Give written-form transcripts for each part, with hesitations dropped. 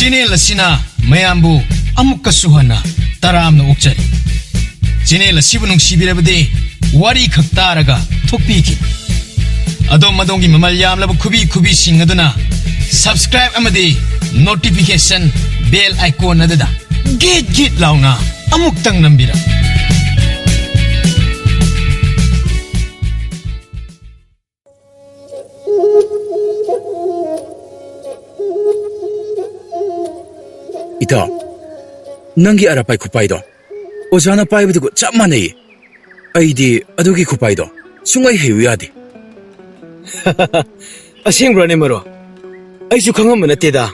Channel asina mayambu amukka suhana taramna ukjari. Channel asibu nungsibirabadi wari khak taraga thokpiki. Adom madongi mamal yamlaba kubi sing aduna subscribe amadi notification bell icon adada git launa amuktang nambira. Ito, nangi arapay kupay do. Ozana pay bito ko chap manay. Ay di adugi kupay do. Sungay hewiyadi. Asing brane maro. Ay sukanga manatida.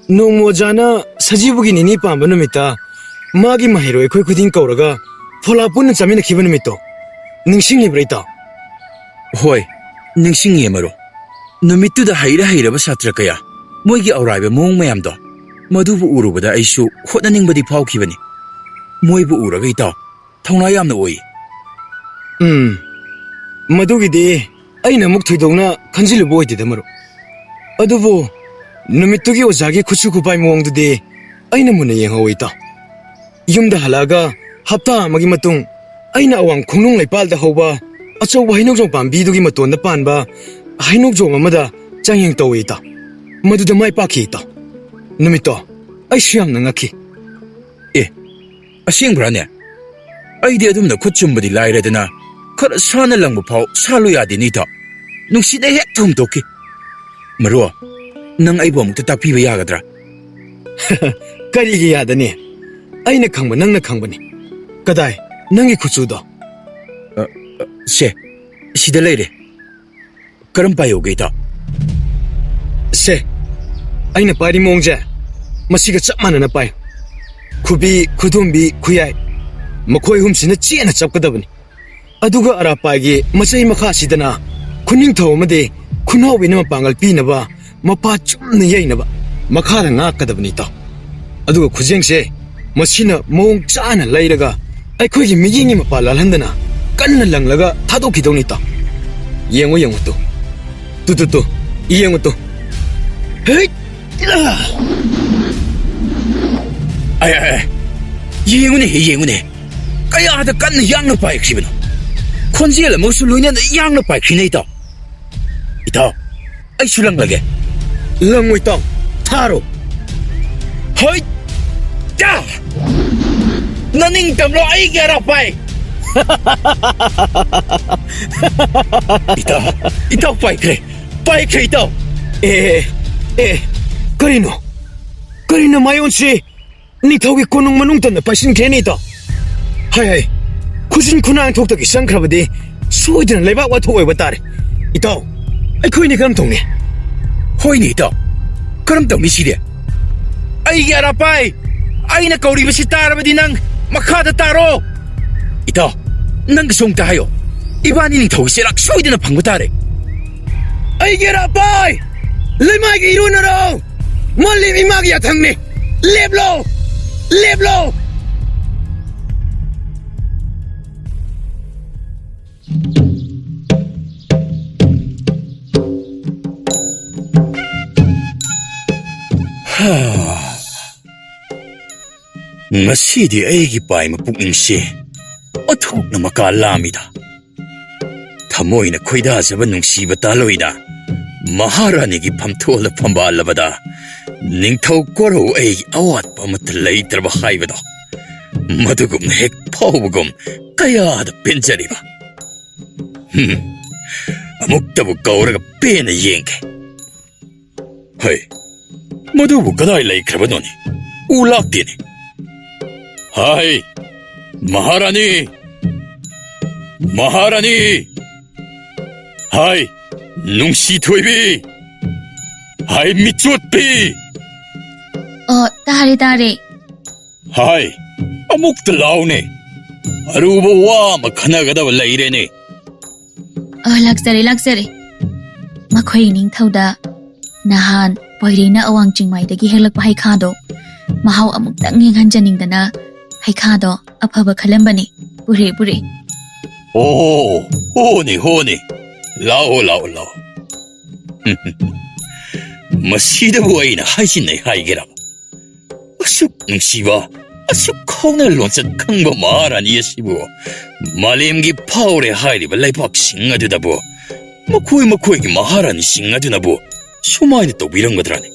Nung mo jana sajibugi nini pa manumita. Magi mahiro ekoy kuding kauraga. Folapun ng samin na kibanumito. Ningsing libre ito. Hoy, ningsing maro. Numito da hayra ba satra kaya. Moigi aurayba mong mayam do. Madubu urubada aishu hotnaningbadi phawkhibani. Moibu uraga itaw thawna yamna oi. Madugidi aina muk thoidongna khanjilubo oidida maro. Adubu numittugi ozagi khuchu kupai mawngdudi aina muna yenghawi itaw. Yumda halaga hapta amagi matung aina awang khongnung laipalda hauba achauba hainokjong pambidugi matonda panba hainokjong amada changyeng tawi itaw. Maduda mai pakhi itaw. Numito, ay siyang nangaki. Asing brane. Ay di adum na kutsumbadi laira na kara sana lang mo pao saluya din ito. Nung sinayek tumtoki. Maro, nang ay bom tatapi ba yagadra? Karigi yada ni. Ay nakangba nang nakangba ni. Kaday, nangi kutsudo. Se, sida laire. Karampayo ga ito. Se, ay napari mong dyan. Masiga chapmana na payo. Kubi, kudumbi, kuyay. Makoy humsina chiya na chapkadabani. Aduga arapagi masay makasida na kuning thaw amadi kunawi na mapangal pinaba mapa chumna yay na ba makara ngakadabani ito. Aduga kujengse masina mong chana layraga ay koygi miyingi mapalalhandana kanna langlaga thadokidong nito. Yengo to. Tu. Iyengo to. Hey! Ay, yengun에. Kaya ada kan yang na paik sibino. Konjela mo sulunya na yang na paik hinay ito. Ito, ay sulang lagi. Lang mo ito, taro. Hoy! Ya! Naning tamlo ay garapay! Ito paik re ito. Karino mayon si Nitawi konong manungtan na pasin kaya ito. Hay, kusin kuna ang tuktak isang krabadi, suwede na layba watuoy batari. Ito, ay kuy ni karamtong ni. Hoy ni ito, karamtong ni siya. Ay yarapay! Ay nakauri ba si tarabadi ng makada taro? Ito, nang gusong tayo. Iba ni nitaw sirak suwede na pangbatari. Ay yarapay! Limay kairo na raw! Malim imagyatang ni! Leblo! Ngasidi aigi pai mapukningsi othuk na makalamida. Thamoy na khoidazaba nungsiba taloida. Maharanigi pamthola pambalabada. Ningthaw koro ay awat pamatlay trabahay ba do? Madugum na hek pawagum kaya da pinjariba. Amuktabu kauraga pena yengke. Hey, madubu gaday lay krabadoni. Ulak dini. Hay, Maharani! Hay, nungsi tuibi! Hay, michutpi! Tari. Hay, amuk talaw ni. Aruba wa makhanagadaw layre ni. Laksari. Makoy ning thawda. Nahan, poiri na awang chingmay dagi helak pa haykado. Mahaw amuk tanging hanjaning dana. Haykado, apaba kalambani. Buri. Oh, honi. Lao. Masida buhay na haisin na haigirab. ꯑꯁꯨꯛ ꯅꯨꯡꯁꯤꯕ, ꯑꯁꯨꯛ ꯈꯥꯎꯅ ꯂꯣꯟꯆꯠ ꯈꯪꯕ ꯃꯍꯥꯔꯥꯅꯤ ꯑꯁꯤꯕꯨ ꯃꯥꯂꯦꯝꯒꯤ ꯐꯥꯎꯔꯦ ꯍꯥꯏꯔꯤꯕ ꯂꯩꯕꯥꯛꯁꯤꯡ ꯑꯗꯨꯗꯕꯨ ꯃꯈꯣꯏꯒꯤ ꯃꯍꯥꯔꯥꯅꯤꯁꯤꯡ ꯑꯗꯨꯅꯕꯨ ꯁꯨꯃꯥꯏꯅ ꯇꯧꯕꯤꯔꯝꯒꯗ꯭ꯔꯥꯅꯤ?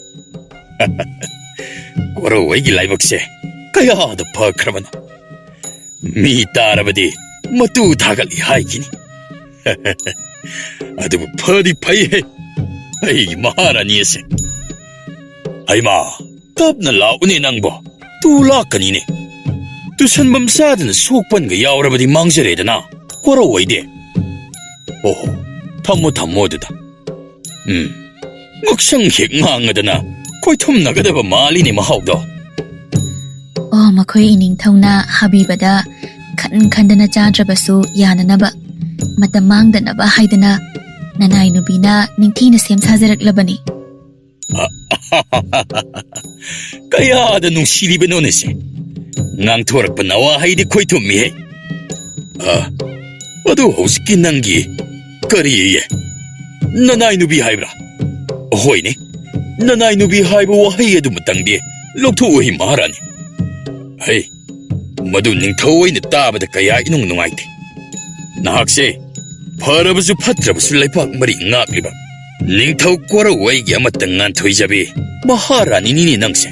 ꯀꯣꯔꯧꯋꯩꯒꯤ ꯂꯥꯏꯕꯛꯁꯦ ꯀꯌꯥꯗ ꯐꯈ꯭ꯔꯕꯅꯣ! ꯃꯤ ꯇꯥꯔꯕꯗꯤ ꯃꯇꯨ ꯊꯥꯒꯠꯂꯤ ꯍꯥꯏꯈꯤꯅꯤ꯫ ꯑꯗꯨꯕꯨ ꯐꯗꯤ ꯐꯩꯍꯦ ꯑꯩꯒꯤ ꯃꯍꯥꯔꯥꯅꯤ ꯑꯁꯦ꯫ ꯍꯩꯃꯥ, ꯇꯞꯅ ꯂꯥꯛꯎꯅꯦ ꯅꯪꯕꯣ, ꯇꯨ ꯂꯥꯛꯀꯅꯤꯅꯦ꯫ ꯇꯨꯁꯟꯐꯝ ꯆꯥꯗꯅ ꯁꯣꯛꯄꯟꯒ ꯌꯥꯎꯔꯕꯗꯤ ꯃꯥꯡꯖꯔꯦꯗꯅ ꯀꯣꯔꯧꯋꯩꯗꯤ꯫ ꯑꯣꯍꯣ, ꯊꯝꯃꯣ ꯑꯗꯨꯗ꯫ ꯉꯛꯁꯪ ꯍꯦꯛ ꯉꯥꯡꯉꯗꯅ ꯈꯣꯏꯊꯨꯝꯅꯒꯗꯕ ꯃꯥꯜꯂꯤꯅꯦ ꯃꯍꯥꯎꯗꯣ꯫ ꯑꯣ, ꯃꯈꯣꯏ ꯏꯅꯤꯡꯊꯧꯅ ꯍꯥꯕꯤꯕꯗ ꯈꯟꯗꯅ ꯆꯥꯗ꯭ꯔꯕꯁꯨ ꯌꯥꯅꯅꯕ, ꯃꯇꯝ ꯃꯥꯡꯗꯅꯕ ꯍꯥꯏꯗꯅ ꯅꯅꯥꯏ ꯅꯨꯕꯤꯅ ꯅꯤꯡꯊꯤꯅ ꯁꯦꯝ ꯁꯥꯖꯔꯛꯂꯕꯅꯤ꯫ ꯀꯌꯥꯗ ꯅꯨꯡꯁꯤꯔꯤꯕꯅꯣꯅꯦ ꯁꯦ! ꯉꯥꯡꯊꯣꯔꯛꯄ ꯅꯋꯥꯍꯩꯗꯤ ꯈꯣꯏꯊꯨꯝꯃꯤꯍꯦ꯫ ꯑꯗꯨ ꯍꯧꯖꯤꯛꯀꯤ ꯅꯪꯒꯤ ꯀꯔꯤꯌꯦ? ꯅꯅꯥꯏ ꯅꯨꯕꯤ ꯍꯥꯏꯕ꯭ꯔꯥ? ꯍꯣꯏꯅꯦ, ꯅꯅꯥꯏ ꯅꯨꯕꯤ ꯍꯥꯏꯕ ꯋꯥꯍꯩ ꯑꯗꯨꯃꯇꯪꯗꯤ ꯂꯧꯊꯣꯛꯎꯍꯤ ꯃꯍꯥꯔꯥꯅꯤ꯫ ꯍꯩ, ꯃꯗꯨ ꯅꯤꯡꯊꯧ ꯑꯣꯏꯅ ꯇꯥꯕꯗ ꯀꯌꯥ ꯏꯅꯨꯡ ꯅꯨꯡꯉꯥꯏꯇꯦ꯫ ꯅꯍꯥꯛꯁꯦ ꯐꯔꯕꯁꯨ ꯐꯠꯇ꯭ꯔꯕꯁꯨ ꯂꯩꯄꯥꯛ ꯃꯔꯤ ꯉꯥꯛꯂꯤꯕ ꯅꯤꯡꯊꯧ ꯀꯣꯔꯧꯋꯩꯒꯤ ꯑꯃꯠꯇ ꯉꯥꯟꯊꯣꯏꯖꯕꯤ ꯃꯍꯥꯔꯥꯅꯤꯅꯤꯅꯦ ꯅꯪꯁꯦ꯫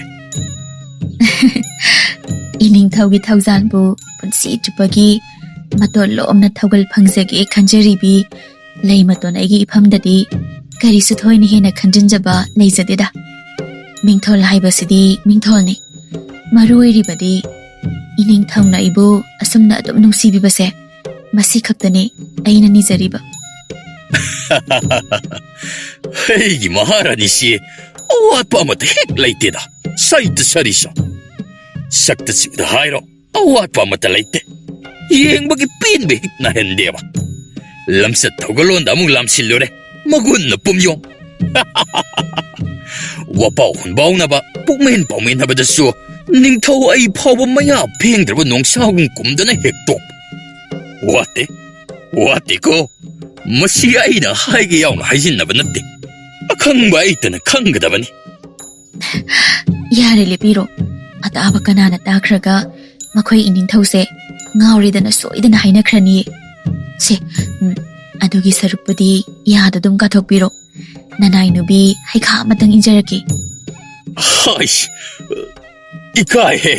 ꯏꯅꯤꯡꯊꯧꯒꯤ ꯊꯧꯖꯥꯜꯕꯨ ꯄꯨꯟꯁꯤ ꯆꯨꯞꯄꯒꯤ ꯃꯇꯣꯟ ꯂꯣꯝꯅ ꯊꯧꯒꯜ ꯐꯪꯖꯒꯦ ꯈꯟꯖꯔꯤꯕꯤ ꯂꯩꯃꯇꯣꯟ ꯑꯩꯒꯤ ꯏꯐꯝꯗꯗꯤ ꯀꯔꯤꯁꯨ ꯊꯣꯏꯅ ꯍꯦꯟꯅ ꯈꯟꯖꯤꯟꯖꯕ ꯂꯩꯖꯗꯦꯗ꯫ ꯃꯤꯡꯊꯣꯜ ꯍꯥꯏꯕꯁꯤꯗꯤ ꯃꯤꯡꯊꯣꯜꯅꯤ, ꯃꯔꯨ ꯑꯣꯏꯔꯤꯕꯗꯤ ꯏꯅꯤꯡꯊꯧꯅ ꯑꯩꯕꯨ ꯑꯁꯨꯝꯅ ꯑꯗꯨꯝ ꯅꯨꯡꯁꯤꯕꯤꯕꯁꯦ, ꯃꯁꯤ ꯈꯛꯇꯅꯤ ꯑꯩꯅ ꯅꯤꯖꯔꯤꯕ꯫ ꯑꯩꯒꯤ ꯃꯍꯥꯔꯥꯅꯤꯁꯤ ꯑꯋꯥꯠꯄ ꯑꯃꯠꯇ ꯍꯦꯛ ꯂꯩꯇꯦꯗ, ꯁꯩꯇ ꯁꯥꯔꯤꯁꯨ꯫ ꯁꯛꯇ ꯆꯨꯗ ꯍꯥꯏꯔꯣ, ꯑꯋꯥꯠꯄ ꯑꯃꯠꯇ ꯂꯩꯇꯦ꯫ ꯌꯦꯡꯕꯒꯤ ꯄꯦꯟꯕ ꯍꯦꯛ ꯅꯥꯍꯟꯗꯦꯕ꯫ ꯂꯝꯆꯠ ꯊꯧꯒꯜꯂꯣꯟꯗ ꯑꯃꯨꯛ ꯂꯥꯝꯁꯤꯜꯂꯨꯔꯦ, ꯃꯒꯨꯟꯅ ꯄꯨꯝꯌꯣꯡ꯫ ꯋꯥꯄꯥꯎ ꯍꯨꯟꯕꯥꯎꯅꯕ, ꯄꯨꯛꯃꯦꯟ ꯄꯥꯎꯃꯦꯟꯅꯕꯗꯁꯨ ꯅꯤꯡꯊꯧ ꯑꯩ ꯐꯥꯎꯕ ꯃꯌꯥ ꯐꯦꯡꯗ꯭ꯔꯕ ꯅꯣꯡꯁꯥꯒꯨꯝ ꯀꯨꯝꯗꯅ ꯍꯦꯛ ꯇꯣꯛ꯫ ꯋꯥꯠꯇꯦꯀꯣ? ꯃꯁꯤ ꯑꯩꯅ ꯍꯥꯏꯒꯦ ꯌꯥꯎꯅ ꯍꯥꯏꯖꯤꯟꯅꯕ ꯅꯠꯇꯦ, ꯑꯈꯪꯕ ꯑꯩꯇꯅ ꯈꯪꯒꯗꯕꯅꯤ꯫ ꯌꯥꯔꯦ, ꯂꯦꯞꯄꯤꯔꯣ꯫ ꯑꯇꯥꯕ ꯀꯅꯥꯅ ꯇꯥꯈ꯭ꯔꯒ ꯃꯈꯣꯏ ꯏꯅꯤꯡꯊꯧꯁꯦ ꯉꯥꯎꯔꯦꯗꯅ ꯁꯣꯏꯗꯅ ꯍꯥꯏꯅꯈ꯭ꯔꯅꯤꯌꯦ꯫ ꯁꯦ, ꯑꯗꯨꯒꯤ ꯁꯔꯨꯛꯄꯨꯗꯤ ꯌꯥꯗ ꯑꯗꯨꯝ ꯀꯥꯊꯣꯛꯄꯤꯔꯣ꯫ ꯅꯅꯥꯏ ꯅꯨꯕꯤ ꯍꯩꯈꯥ ꯑꯃꯇꯪ ꯏꯟꯖꯔꯛꯀꯦ꯫ ꯍꯥꯏꯁ, ꯏꯀꯥꯏꯍꯦ꯫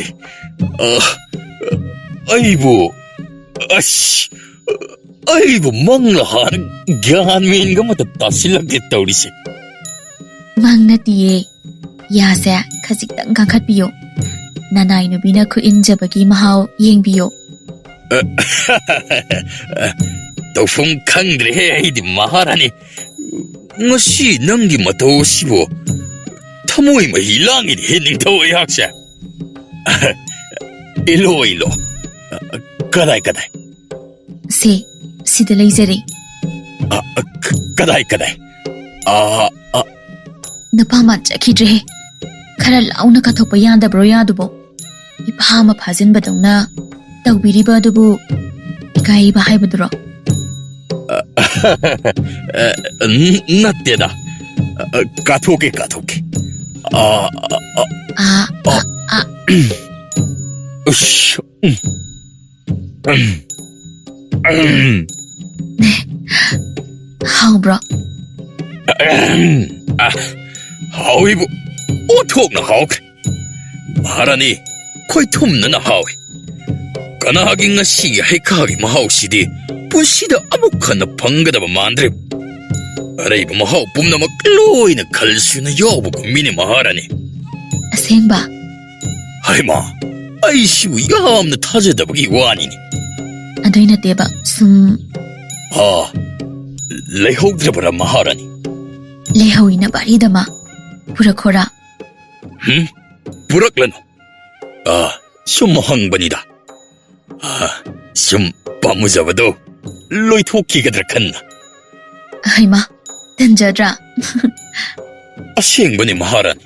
ꯑꯩꯕꯨ ꯃꯪꯂ ꯍꯥꯟꯅ ꯒ꯭ꯌꯥꯟ ꯃꯦꯟꯒ ꯑꯃꯇ ꯇꯥꯁꯤꯜꯂꯛꯇꯦ ꯇꯧꯔꯤꯁꯦ꯫ ꯃꯪ ꯅꯠꯇꯤꯌꯦ, ꯌꯥꯁꯦ ꯈꯖꯤꯛꯇꯪ ꯀꯥꯡꯈꯠꯄꯤꯌꯣ꯫ ꯅꯅꯥꯏ ꯅꯨꯕꯤꯅ ꯈꯨꯏꯟꯖꯕꯒꯤ ꯃꯍꯥꯎ ꯌꯦꯡꯕꯤꯌꯣ꯫ ꯇꯧꯐꯝ ꯈꯪꯗ꯭ꯔꯦꯍꯦ ꯑꯩꯗꯤ ꯃꯍꯥꯔꯥꯅꯤ꯫ ꯉꯁꯤ ꯅꯪꯒꯤ ꯃꯇꯧ ꯑꯁꯤꯕꯨ ꯊꯃꯣꯏ ꯃꯍꯤ ꯂꯥꯡꯉꯤꯅꯦꯍꯦ ꯅꯤꯡꯊꯧ ꯑꯩꯍꯥꯛꯁꯦ꯫ ꯏꯜꯂꯣ, ꯀꯗꯥꯏ? ꯁꯤꯗ ꯂꯩꯖꯔꯦ꯫ ꯀꯗꯥꯏ? ꯅꯨꯄꯥ ꯆꯠꯈꯤꯗ꯭ꯔꯦꯍꯦ, ꯈꯔ ꯂꯥꯎꯅ ꯀꯥꯊꯣꯛꯄ ꯌꯥꯗꯕ꯭ꯔꯣ ꯌꯥꯗꯨꯕꯣ? ꯏꯄꯥ ꯑꯃ ꯐꯥꯖꯤꯟꯕꯗꯧꯅ ꯇꯧꯕꯤꯔꯤꯕ ꯑꯗꯨꯕꯨ ꯏꯀꯥꯏꯕ ꯍꯥꯏꯕꯗꯨꯔꯣ? ꯅꯠꯇꯦꯗ, ꯀꯥꯊꯣꯛꯀꯦ꯫ ꯍꯥꯎꯕ꯭ꯔꯣ? ꯍꯥꯎꯏꯕꯨ ꯑꯣꯟꯊꯣꯛꯅ ꯍꯥꯎꯈ꯭ꯔꯦ ꯃꯍꯥꯔꯥꯅꯤ, ꯈꯣꯏꯊꯨꯝꯅꯅ ꯍꯥꯎꯏ꯫ ꯀꯅꯥꯒꯤ ꯉꯁꯤꯒꯤ ꯍꯩꯈꯥꯒꯤ ꯃꯍꯥꯎꯁꯤꯗꯤ ꯄꯨꯟꯁꯤꯗ ꯑꯃꯨꯛ ꯍꯟꯅ ꯐꯪꯒꯗꯕ ꯃꯥꯟꯗ꯭ꯔꯦ꯫ ꯑꯔꯩꯕ ꯃꯍꯥꯎ ꯄꯨꯝꯅꯃꯛ ꯂꯣꯏꯅ ꯈꯜꯁꯨꯅ ꯌꯥꯎꯕꯒꯨꯝꯃꯤꯅꯦ ꯃꯍꯥꯔꯥꯅꯤ꯫ ꯑꯁꯦꯡꯕ? ꯍꯩꯃꯥ, ꯑꯩꯁꯤꯕꯨ ꯌꯥꯝꯅ ꯊꯥꯖꯗꯕꯒꯤ ꯋꯥꯅꯤꯅꯦ꯫ ꯑꯗꯨꯏ ꯅꯠꯇꯦꯕ, ꯁꯨꯝ… ꯂꯩꯍꯧꯗ꯭ꯔꯕꯔꯥ ꯃꯍꯥꯔꯥꯅꯤ? ꯂꯩꯍꯧꯏꯅ ꯕꯥꯔꯤꯗꯃ ꯄꯨꯔꯛꯈꯣꯔꯥ? ꯄꯨꯔꯛꯂꯅꯨ꯫ ꯁꯨꯝ ꯍꯪꯕꯅꯤꯗ꯫ ꯁꯨꯝ ꯄꯥꯝꯃꯨꯖꯕꯗꯣ ꯂꯣꯏꯊꯣꯛꯈꯤꯒꯗ꯭ꯔꯥ ꯈꯟꯅ꯫ ꯍꯩꯃꯥ, ꯇꯟꯖꯗ꯭ꯔꯥ? ꯑꯁꯦꯡꯕꯅꯤ ꯃꯍꯥꯔꯥꯅꯤ,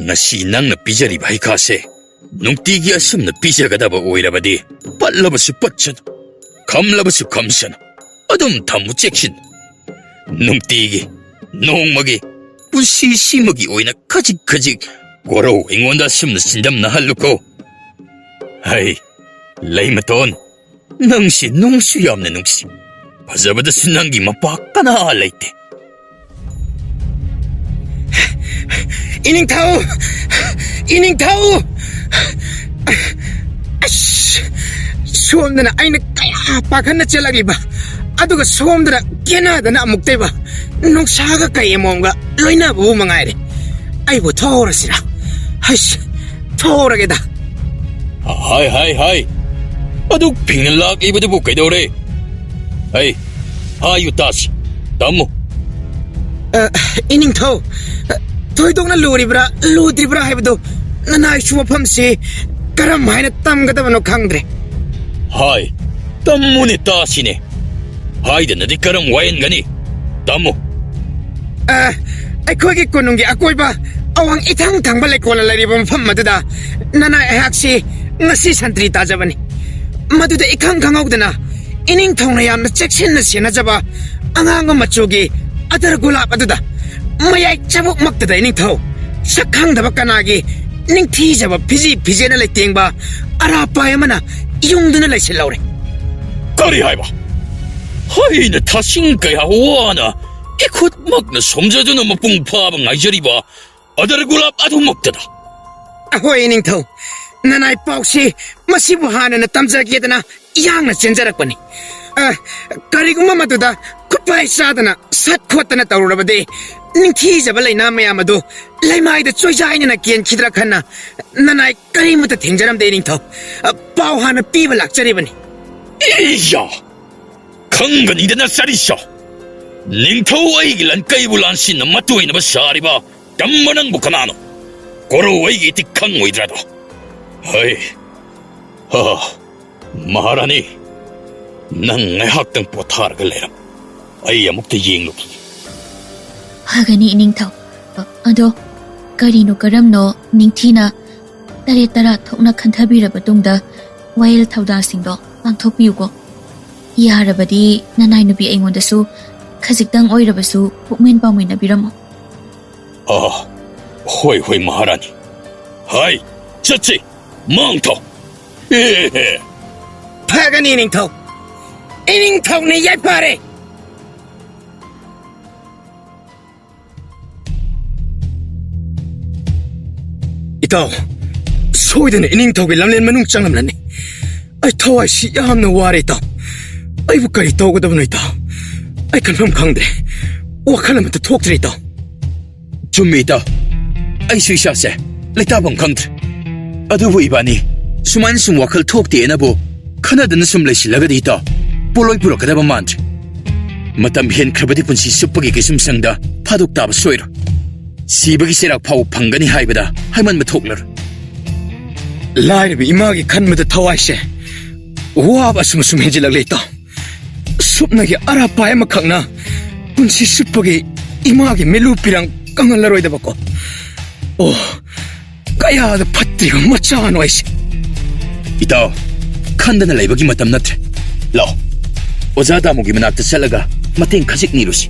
ꯉꯁꯤ ꯅꯪꯅ ꯄꯤꯖꯔꯤꯕ ꯍꯩꯈꯥꯁꯦ ꯅꯨꯡꯇꯤꯒꯤ ꯑꯁꯨꯝꯅ ꯄꯤꯖꯒꯗꯕ ꯑꯣꯏꯔꯕꯗꯤ ꯄꯠꯂꯕꯁꯨ ꯄꯠꯁꯅꯨ, ꯈꯝꯂꯕꯁꯨ ꯈꯝꯁꯅꯨ, ꯑꯗꯨꯝ ꯊꯝꯃꯨ ꯆꯦꯛꯁꯤꯟꯅ꯫ ꯅꯨꯡꯇꯤꯒꯤ, ꯅꯣꯡꯃꯒꯤ, ꯄꯨꯟꯁꯤꯁꯤꯃꯒꯤ ꯑꯣꯏꯅ ꯈꯖꯤꯛ 고로 잉원다 심나 신담나 할루고. 하이, 레이마돈, 능시 농수이 없는 능시. 바자바다 신랑기만 빡가나 할레이때. 이닝타우! 이닝타우! 소음들은 아이는 까야 빠간나 찔라기봐. 아두가 소음들은 깨나다나 묵대봐. 농사가 까야 뭔가 로이나 부망아이래. 아이고 더러시라. 아이씨 더러게다. 하이. 아두 빙을락 입어도 못가이도래. 하이, 아유 다시. 담모. 이닝타우. 토이동나 루리브라 루드리브라 하이브도 나나이 슈머펌시 그럼 하이나 땀가다바노 강드레. 하이, 땀문에 따시네. 하이드 너디 가랑 와인가니. 담모. ꯑꯩꯈꯣꯏꯒꯤ ꯀꯣꯅꯨꯡꯒꯤ ꯑꯀꯣꯏꯕ ꯑꯋꯥꯡ ꯏꯊꯪ ꯊꯪꯕ ꯂꯩꯀꯣꯜꯅ ꯂꯩꯔꯤꯕ ꯃꯐꯝ ꯑꯗꯨꯗ ꯅꯅꯥ ꯑꯩꯍꯥꯛꯁꯤ ꯉꯁꯤ ꯁꯟꯇ꯭ꯔꯤ ꯇꯥꯖꯕꯅꯤ. ꯃꯗꯨꯗ ꯏꯈꯪ ꯈꯪꯍꯧꯗꯅ ꯏꯅꯤꯡꯊꯧꯅ ꯌꯥꯝꯅ ꯆꯦꯛꯁꯤꯟꯅ ꯁꯦꯟꯅꯖꯕ ꯑꯉꯥꯡꯕ ꯃꯆꯨꯒꯤ ꯑꯗꯔ ꯒꯨꯂꯥꯞ ꯑꯗꯨꯗ ꯃꯌꯥꯏ ꯆꯕꯨꯛꯃꯛꯇꯗ ꯏꯅꯤꯡꯊꯧ ꯁꯛ ꯈꯪꯗꯕ ꯀꯅꯥꯒꯤ ꯅꯤꯡꯊꯤꯖꯕ ꯐꯤꯖꯤ ꯐꯤꯖꯦꯅ ꯂꯩꯇꯦꯡꯕ ꯑꯔꯥꯞꯄꯥꯏ ꯑꯃꯅ ꯌꯨꯡꯗꯨꯅ ꯂꯩꯁꯤꯜꯍꯧꯔꯦ. 까리 하이바. 하이는 타신 그야 와나. 이콧 막나 som자주는 뭐 뿡파방 아이저리바. 아다르 굴랍 아두 먹다다. ꯑꯍꯣꯏ ꯏꯅꯤꯡꯊꯧ ꯅꯅꯥꯏ ꯄꯥꯎꯁꯤ ꯃꯁꯤꯕꯨ ꯍꯥꯟꯅꯅ ꯇꯝꯖꯒꯦꯗꯅ ꯌꯥꯡꯅ ꯆꯦꯟꯖꯔꯛꯄꯅꯤ. ꯀꯔꯤꯒꯨꯝꯕ ꯃꯗꯨꯗ ꯈꯨꯠꯄꯥꯏ ꯆꯥꯗꯅ ꯁꯠ ꯈꯣꯠꯇꯅ ꯇꯧꯔꯨꯔꯕꯗꯤ ꯅꯤꯡꯊꯤꯖꯕ ꯂꯩꯅꯥ ꯃꯌꯥꯝ ꯑꯗꯨ ꯂꯩꯃꯥꯏꯗ ꯆꯣꯏꯖꯥꯏꯅꯅ ꯀꯦꯟꯈꯤꯗ꯭ꯔꯥ ꯈꯟꯅ ꯅꯅꯥꯏ ꯀꯔꯤꯃꯠꯇ ꯊꯦꯡꯖꯔꯝꯗꯦ ꯏꯅꯤꯡꯊꯧ. ꯄꯥꯎ ꯍꯥꯟꯅ ꯄꯤꯕ ꯂꯥꯛꯆꯔꯤꯕꯅꯤ. 이야. 강건이드나 쌀이셔. 닝터우 아이기 란까이부 란시는 마투이나 바샤리바. 깜만한 부카나노. 고로 아이기 틱캉 오이드라도. 하이. 마하라니. 난 학당 포타르 갈래라. 아이야 목대 예ing록. 하가니 이닝타오. 아도 가리노 가람노 닝티나 따레 따라 톡나 칸타비라 바동다 와일 타우다싱도 ꯄꯥꯡꯊꯣꯛꯄꯤꯌꯨꯀꯣ. ꯌꯥꯔꯕꯗꯤ ꯅꯅꯥꯏ ꯅꯨꯄꯤ ꯑꯩꯉꯣꯟꯗꯁꯨ ꯈꯖꯤꯛꯇꯪ ꯑꯣꯏꯔꯕꯁꯨ ꯄꯨꯛꯃꯦꯟ ꯄꯥꯎꯃꯤꯟꯅꯕꯤꯔꯝꯃꯣ. 호이 마하라니. 하이, 쩌치, 망토. 헤헤. 파가니 이닝ꯊꯧ. 이닝ꯊꯧꯅ ꯌꯥꯏꯐꯔꯦ. 이따 소이드는 이닝ꯊꯧꯒꯤ ꯂꯝꯂꯦꯟ ꯃꯅꯨꯡ ꯆꯪꯂꯝꯂꯅꯤ. ꯑꯩ ꯊꯋꯥꯏꯁꯤ ꯌꯥꯝꯅ ꯋꯥꯔꯦ ꯏꯇꯥꯎ. ꯑꯩꯕꯨ ꯀꯔꯤ ꯇꯧꯒꯗꯕꯅꯣ ꯏꯇꯥꯎ? ꯑꯩ ꯈꯟꯐꯝ ꯈꯪꯗ꯭ꯔꯦ. ꯋꯥꯈꯜ ꯑꯃꯠꯇ ꯊꯣꯛꯇ꯭ꯔꯦ ꯏꯇꯥꯎ. ꯆꯨꯝꯃꯤꯗ. ꯑꯩꯁꯨ ꯏꯁꯥꯁꯦ ꯂꯩꯇꯥꯐꯝ ꯈꯪꯗ꯭ꯔꯦ. ꯑꯗꯨꯕꯨ 이반이 수만 ꯁꯨꯝ ꯋꯥꯈꯜ ꯊꯣꯛꯇꯦꯅꯕꯨ ꯈꯟꯅꯗꯅ ꯁꯨꯝ ꯂꯩꯁꯤꯜꯂꯒꯗꯤ ꯏꯇꯥꯎ ꯄꯣꯂꯣꯏ ꯄꯨꯔꯛꯀꯗꯕ ꯃꯥꯟꯗ꯭ꯔꯦ. ꯃꯇꯝ ꯍꯦꯟꯈ꯭ꯔꯕꯗꯤ ꯄꯨꯟꯁꯤ ꯆꯨꯞꯄꯒꯤ ꯀꯩꯁꯨꯝꯁꯪꯗ ꯐꯥꯗꯣꯛ ꯇꯥꯕ ꯁꯣꯏꯔꯣꯏ. ꯁꯤꯕꯒꯤ ꯆꯩꯔꯥꯛ ꯐꯥꯎ ꯐꯪꯒꯅꯤ ꯍꯥꯏꯕꯗ ꯍꯥꯏꯃꯟꯕ ꯊꯣꯛꯂꯔꯣꯏ. ꯂꯥꯏꯔꯕ ꯏꯃꯥꯒꯤ ꯈꯟꯕꯗ ꯊꯋꯥꯏꯁꯦ ꯋꯥꯕ ꯑꯁꯨꯝ ꯍꯦꯟꯖꯤꯜꯂꯛꯂꯦ ꯏꯇꯥꯎ. ꯁꯨꯞꯅꯒꯤ ꯑꯔꯥꯞꯄꯥꯏ ꯑꯃꯈꯛꯅ ꯄꯨꯟꯁꯤ ꯆꯨꯞꯄꯒꯤ ꯏꯃꯥꯒꯤ ꯃꯤꯂꯨ ꯄꯤꯔꯥꯡ ꯀꯪꯍꯜꯂꯔꯣꯏꯗꯕꯀꯣ. ꯀꯌꯥꯗ ꯐꯠꯇ꯭ꯔꯤꯕ ꯃꯆꯥꯅꯣ ꯑꯩꯁꯦ. 이따 칸다나 레이버기 마땀 나트레. 라오. 오자 다모기 만악다 찰라가 마탱 카직 니루시.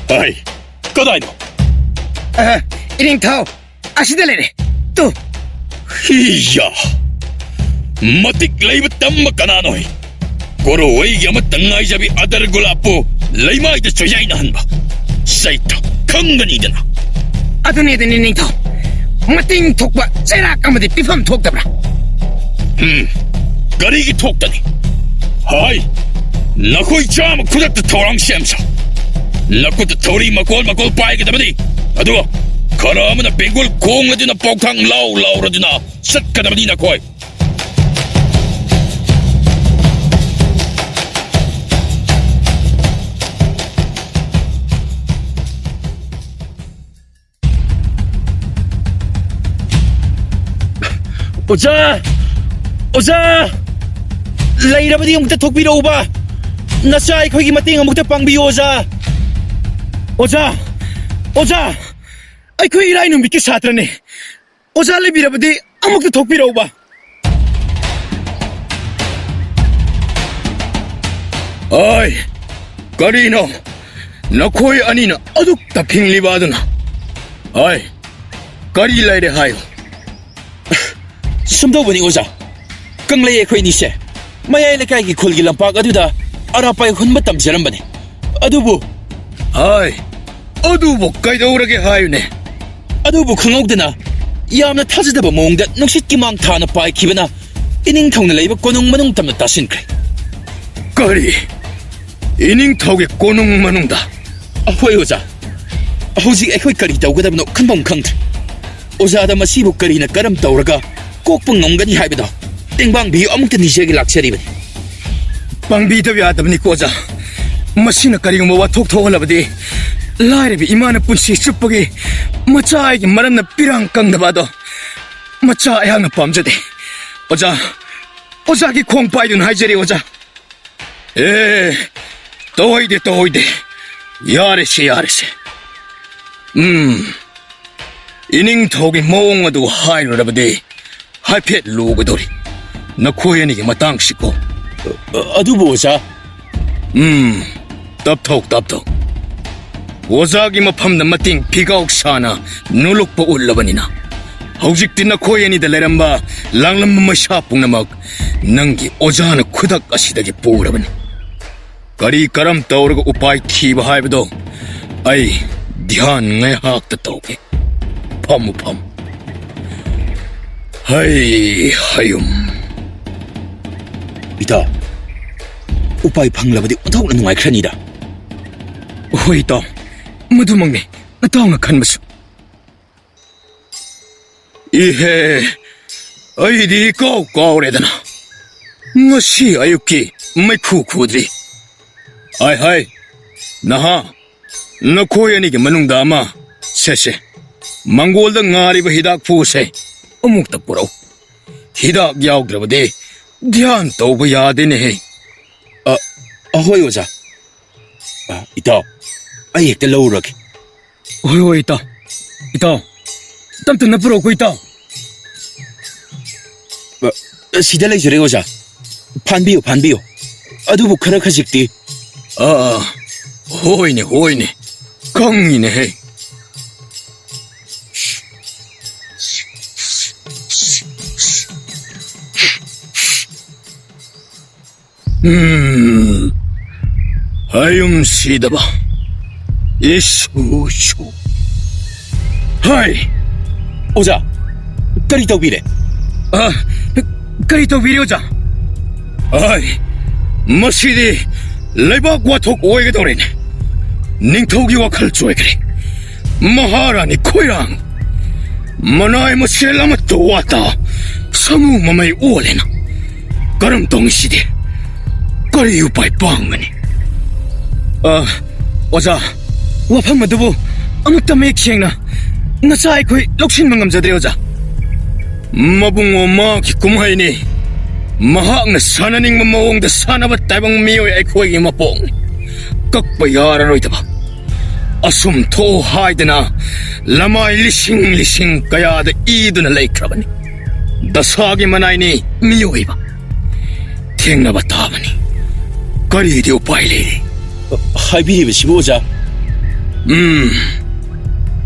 아이, 까다이노. 이닝ꯊꯧ ꯑꯁꯤꯗ ꯂꯩꯔꯦ. ꯇꯨ. 이야. 마틱 레이버 땀마 까나노이. 고로 웨이기 아마 땅아이자비 아다르 골라포 레이마이드 조야이나 한바. 사이토 강간이잖아. ꯑꯗꯨꯅꯦꯗꯅ 이닝ꯊꯧ. ꯃꯇꯦꯡ ꯊꯣꯛꯄ ꯆꯩꯔꯥꯛ ꯑꯃꯗꯤ ꯄꯤꯐꯝ ꯊꯣꯛꯇꯕ꯭ꯔꯥ? 가리기 톡다니. 하이, 나코이 참 쿠닥트 토랑 셈사. 나코트 토리 마골 빠이게다버디. 아두, 가라마나 뱅골 공라드나 뻑탕 라우라드나 삿가다버디 나코이. 오자! ꯂꯩꯔꯕꯗꯤ ꯑꯃꯨꯛꯇ ꯊꯣꯛꯄꯤꯔꯛꯎꯕ. ꯅꯆꯥ ꯑꯩꯈꯣꯏꯒꯤ ꯃꯇꯦꯡ ꯑꯃꯨꯛꯇ ꯄꯥꯡꯕꯤꯌꯨ ꯑꯣꯖꯥ. ꯑꯣꯖꯥ! ꯑꯩꯈꯣꯏ ꯏꯔꯥꯏ ꯅꯨꯃꯤꯠꯀꯤ ꯁꯥꯇ꯭ꯔꯅꯤ. ꯑꯣꯖꯥ ꯂꯩꯕꯤꯔꯕꯗꯤ ꯑꯃꯨꯛꯇ ꯊꯣꯛꯄꯤꯔꯛꯎꯕ. 아이, 까리노. ꯅꯈꯣꯏ ꯑꯅꯤꯅ ꯑꯗꯨꯛꯇ ꯐꯤꯡꯂꯤꯕ ꯑꯗꯨꯅ ꯑꯩ ꯀꯔꯤ ꯂꯩꯔꯦ ꯍꯥꯏꯌꯨ ꯁꯨꯝꯗꯧꯕꯅꯤ ꯑꯣꯖꯥ ꯀꯪꯂꯩ ꯑꯩꯈꯣꯏ ꯑꯅꯤꯁꯦ ꯃꯌꯥꯏ ꯂꯩꯀꯥꯏꯒꯤ ꯈꯨꯜꯒꯤ ꯂꯝꯄꯥꯛ ꯑꯗꯨꯗ ꯑꯔꯥꯄꯥꯏ ꯍꯨꯟꯕ ꯇꯝꯖꯔꯝꯕꯅꯤ ꯑꯗꯨꯕꯨ ꯍꯥꯏ ꯑꯗꯨꯕꯨ ꯀꯩꯗꯧꯔꯒꯦ ꯍꯥꯏꯌꯨꯅꯦ ꯑꯗꯨꯕꯨ ꯈꯪꯍꯧꯗꯅ ꯌꯥꯝꯅ ꯊꯥꯖꯗꯕ ꯃꯑꯣꯡꯗ ꯅꯨꯡꯁꯤꯠꯀꯤ ꯃꯥꯡ ꯊꯥꯅ ꯄꯥꯏꯈꯤꯕꯅ ꯏꯅꯤꯡꯊꯧꯅ ꯂꯩꯕ ꯀꯣꯅꯨꯡ ꯃꯅꯨꯡ ꯇꯝꯅ ꯇꯥꯁꯤꯟꯈ꯭ꯔꯦ ꯀꯔꯤ ꯏꯅꯤꯡꯊꯧꯒꯤ ꯀꯣꯅꯨꯡ ꯃꯅꯨꯡꯗ ꯑꯍꯣꯏ ꯑꯣꯖꯥ ꯍꯧꯖꯤꯛ ꯑꯩꯈꯣꯏ ꯀꯔꯤ ꯇꯧꯒꯗꯕꯅꯣ ꯈꯟꯐꯝ ꯈꯪꯗ꯭ꯔꯦ ꯑꯣꯖꯥꯗ ꯃꯁꯤꯕꯨ ꯀꯔꯤꯅ ꯀꯔꯝ ꯇꯧꯔꯒ ꯀꯣꯛꯄ ꯉꯝꯒꯅꯤ ꯍꯥꯏꯕꯗꯣ ꯇꯦꯡꯕꯥꯡꯕꯤꯌꯨ ꯑꯃꯨꯛꯇ ꯅꯤꯖꯒꯦ ꯂꯥꯛꯆꯔꯤꯕꯅꯤ ꯄꯥꯡꯕꯤꯗꯕ ꯌꯥꯗꯕꯅꯤꯀꯣ ꯑꯣꯖꯥ ꯃꯁꯤꯅ ꯀꯔꯤꯒꯨꯝꯕ ꯋꯥꯊꯣꯛ ꯊꯣꯛꯍꯜꯂꯕꯗꯤ ꯂꯥꯏꯔꯕꯤ ꯏꯃꯥꯅ ꯄꯨꯟꯁꯤ ꯆꯨꯞꯄꯒꯤ ꯃꯆꯥ ꯑꯩꯒꯤ ꯃꯔꯝꯅ ꯄꯤꯔꯥꯡ ꯀꯪꯗꯕ ꯑꯗꯣ ꯃꯆꯥ ꯑꯩꯍꯥꯛꯅ ꯄꯥꯝꯖꯗꯦ ꯑꯣꯖꯥ ꯑꯣꯖꯥꯒꯤ ꯈꯣꯡ ꯄꯥꯏꯗꯨꯅ ꯍꯥꯏꯖꯔꯤ ꯑꯣꯖꯥ ꯇꯧꯍꯩꯗꯦ ꯌꯥꯔꯦꯁꯦ ꯏꯅꯤꯡꯊꯧꯒꯤ ꯃꯑꯣꯡ ꯑꯗꯨ ꯍꯥꯏꯔꯨꯔꯕꯗꯤ ꯍꯥꯏꯐꯦꯠ ꯂꯨꯒꯗꯧꯔꯤ ꯅꯈꯣꯏ ꯑꯅꯤꯒꯤ ꯃꯇꯥꯡꯁꯤꯀꯣ ꯑꯗꯨꯕꯨ ꯑꯣꯖꯥ ꯇꯞꯊꯧ ꯑꯣꯖꯥꯒꯤ ꯃꯐꯝꯗ ꯃꯇꯦꯡ ꯐꯤꯒꯥꯎ ꯁꯥꯅ ꯅꯣꯂꯨꯛꯄ ꯎꯠꯂꯕꯅꯤꯅ ꯍꯧꯖꯤꯛꯇꯤ ꯅꯈꯣꯏ ꯑꯅꯤꯗ ꯂꯩꯔꯝꯕ ꯂꯥꯡꯂꯝꯕ ꯃꯩꯁꯥ ꯄꯨꯝꯅꯃꯛ ꯅꯪꯒꯤ ꯑꯣꯖꯥꯅ ꯈꯨꯗꯛ ꯑꯁꯤꯗꯒꯤ ꯄꯨꯔꯕꯅꯤ ꯀꯔꯤ ꯀꯔꯝ ꯇꯧꯔꯒ ꯎꯄꯥꯏ ꯊꯤꯕ ꯍꯥꯏꯕꯗꯣ ꯑꯩ ꯙ꯭ꯌꯥꯟ ꯉꯥꯏꯍꯥꯛꯇ ꯇꯧꯒꯦ ꯐꯝꯃꯨ ꯍꯌꯨꯝ ꯏꯇꯥꯎ ꯎꯄꯥꯏ ꯐꯪꯂꯕꯗꯤ ꯑꯣꯟꯊꯣꯛꯅ ꯅꯨꯡꯉꯥꯏꯈ꯭ꯔꯅꯤꯗ ꯍꯣꯏ ꯏꯇꯥꯎ ꯃꯗꯨꯃꯛꯅꯤ ꯅꯇꯥꯎꯅ ꯈꯟꯕꯁꯨ ꯏꯍꯦ ꯑꯩꯗꯤ ꯀꯥꯎꯔꯦꯗꯅ ꯉꯁꯤ ꯑꯌꯨꯛꯀꯤ ꯃꯩꯈꯨ ꯈꯨꯗ꯭ꯔꯤ ꯍꯥꯏ ꯅꯍꯥ ꯅꯈꯣꯏ ꯑꯅꯤꯒꯤ ꯃꯅꯨꯡꯗ ꯑꯃ ꯁꯦ ꯃꯪꯒꯣꯜꯗ ꯉꯥꯔꯤꯕ ꯍꯤꯗꯥꯛ ꯐꯨꯁꯦ ꯑꯃꯨꯛꯇ ꯄꯨꯔꯛꯎ ꯍꯤꯗꯥꯛ ꯌꯥꯎꯗ꯭ꯔꯕꯗꯤ ꯙ꯭ꯌꯥꯟ ꯇꯧꯕ ꯌꯥꯗꯦꯅꯦꯍꯦ ꯑꯍꯣꯏ ꯑꯣꯖꯥ ꯏꯇꯥꯎ ꯑꯩ ꯍꯦꯛꯇ ꯂꯧꯔꯒꯦ ꯍꯣꯏ ꯏꯇꯥꯎ ꯇꯞꯇꯅ ꯄꯨꯔꯛꯎ ꯏꯇꯥꯎ ꯁꯤꯗ ꯂꯩꯖꯔꯦ ꯑꯣꯖꯥ ꯐꯥꯟꯕꯤꯌꯨ ꯑꯗꯨꯕꯨ ꯈꯔ ꯈꯖꯤꯛꯇꯤ ꯍꯣꯏꯅꯦ ꯈꯪꯉꯤꯅꯦꯍꯦ 하염 시다바 이수수 하이 오자 까리 더비래 까리 더비래 오자 아이 머시디 레박 와톡 오에게 도래네 닝토기와 칼조에 그래 마하라니 코이랑 마나이 머시엘라마 또 왔다 사무 마마이 오래나 가름 동시디 까리 유바이 빵하니 오자 와판 마두부 아무따 메이키행나 나사 아이코이 록신 망감자들이 오자 마붕어 마기 꿈하이니 마학나 사나닝 마마옹다 사나바 따방 미오이 아이코이 마뽕 깍바 야라로이다바 아숨 토 하이드나 라마이 리싱 까야다 이두나 레이크라바니 다사기 마나이니 미오이바 탱나바 따바니 까리디 오빠이리 하이비리브시부 오자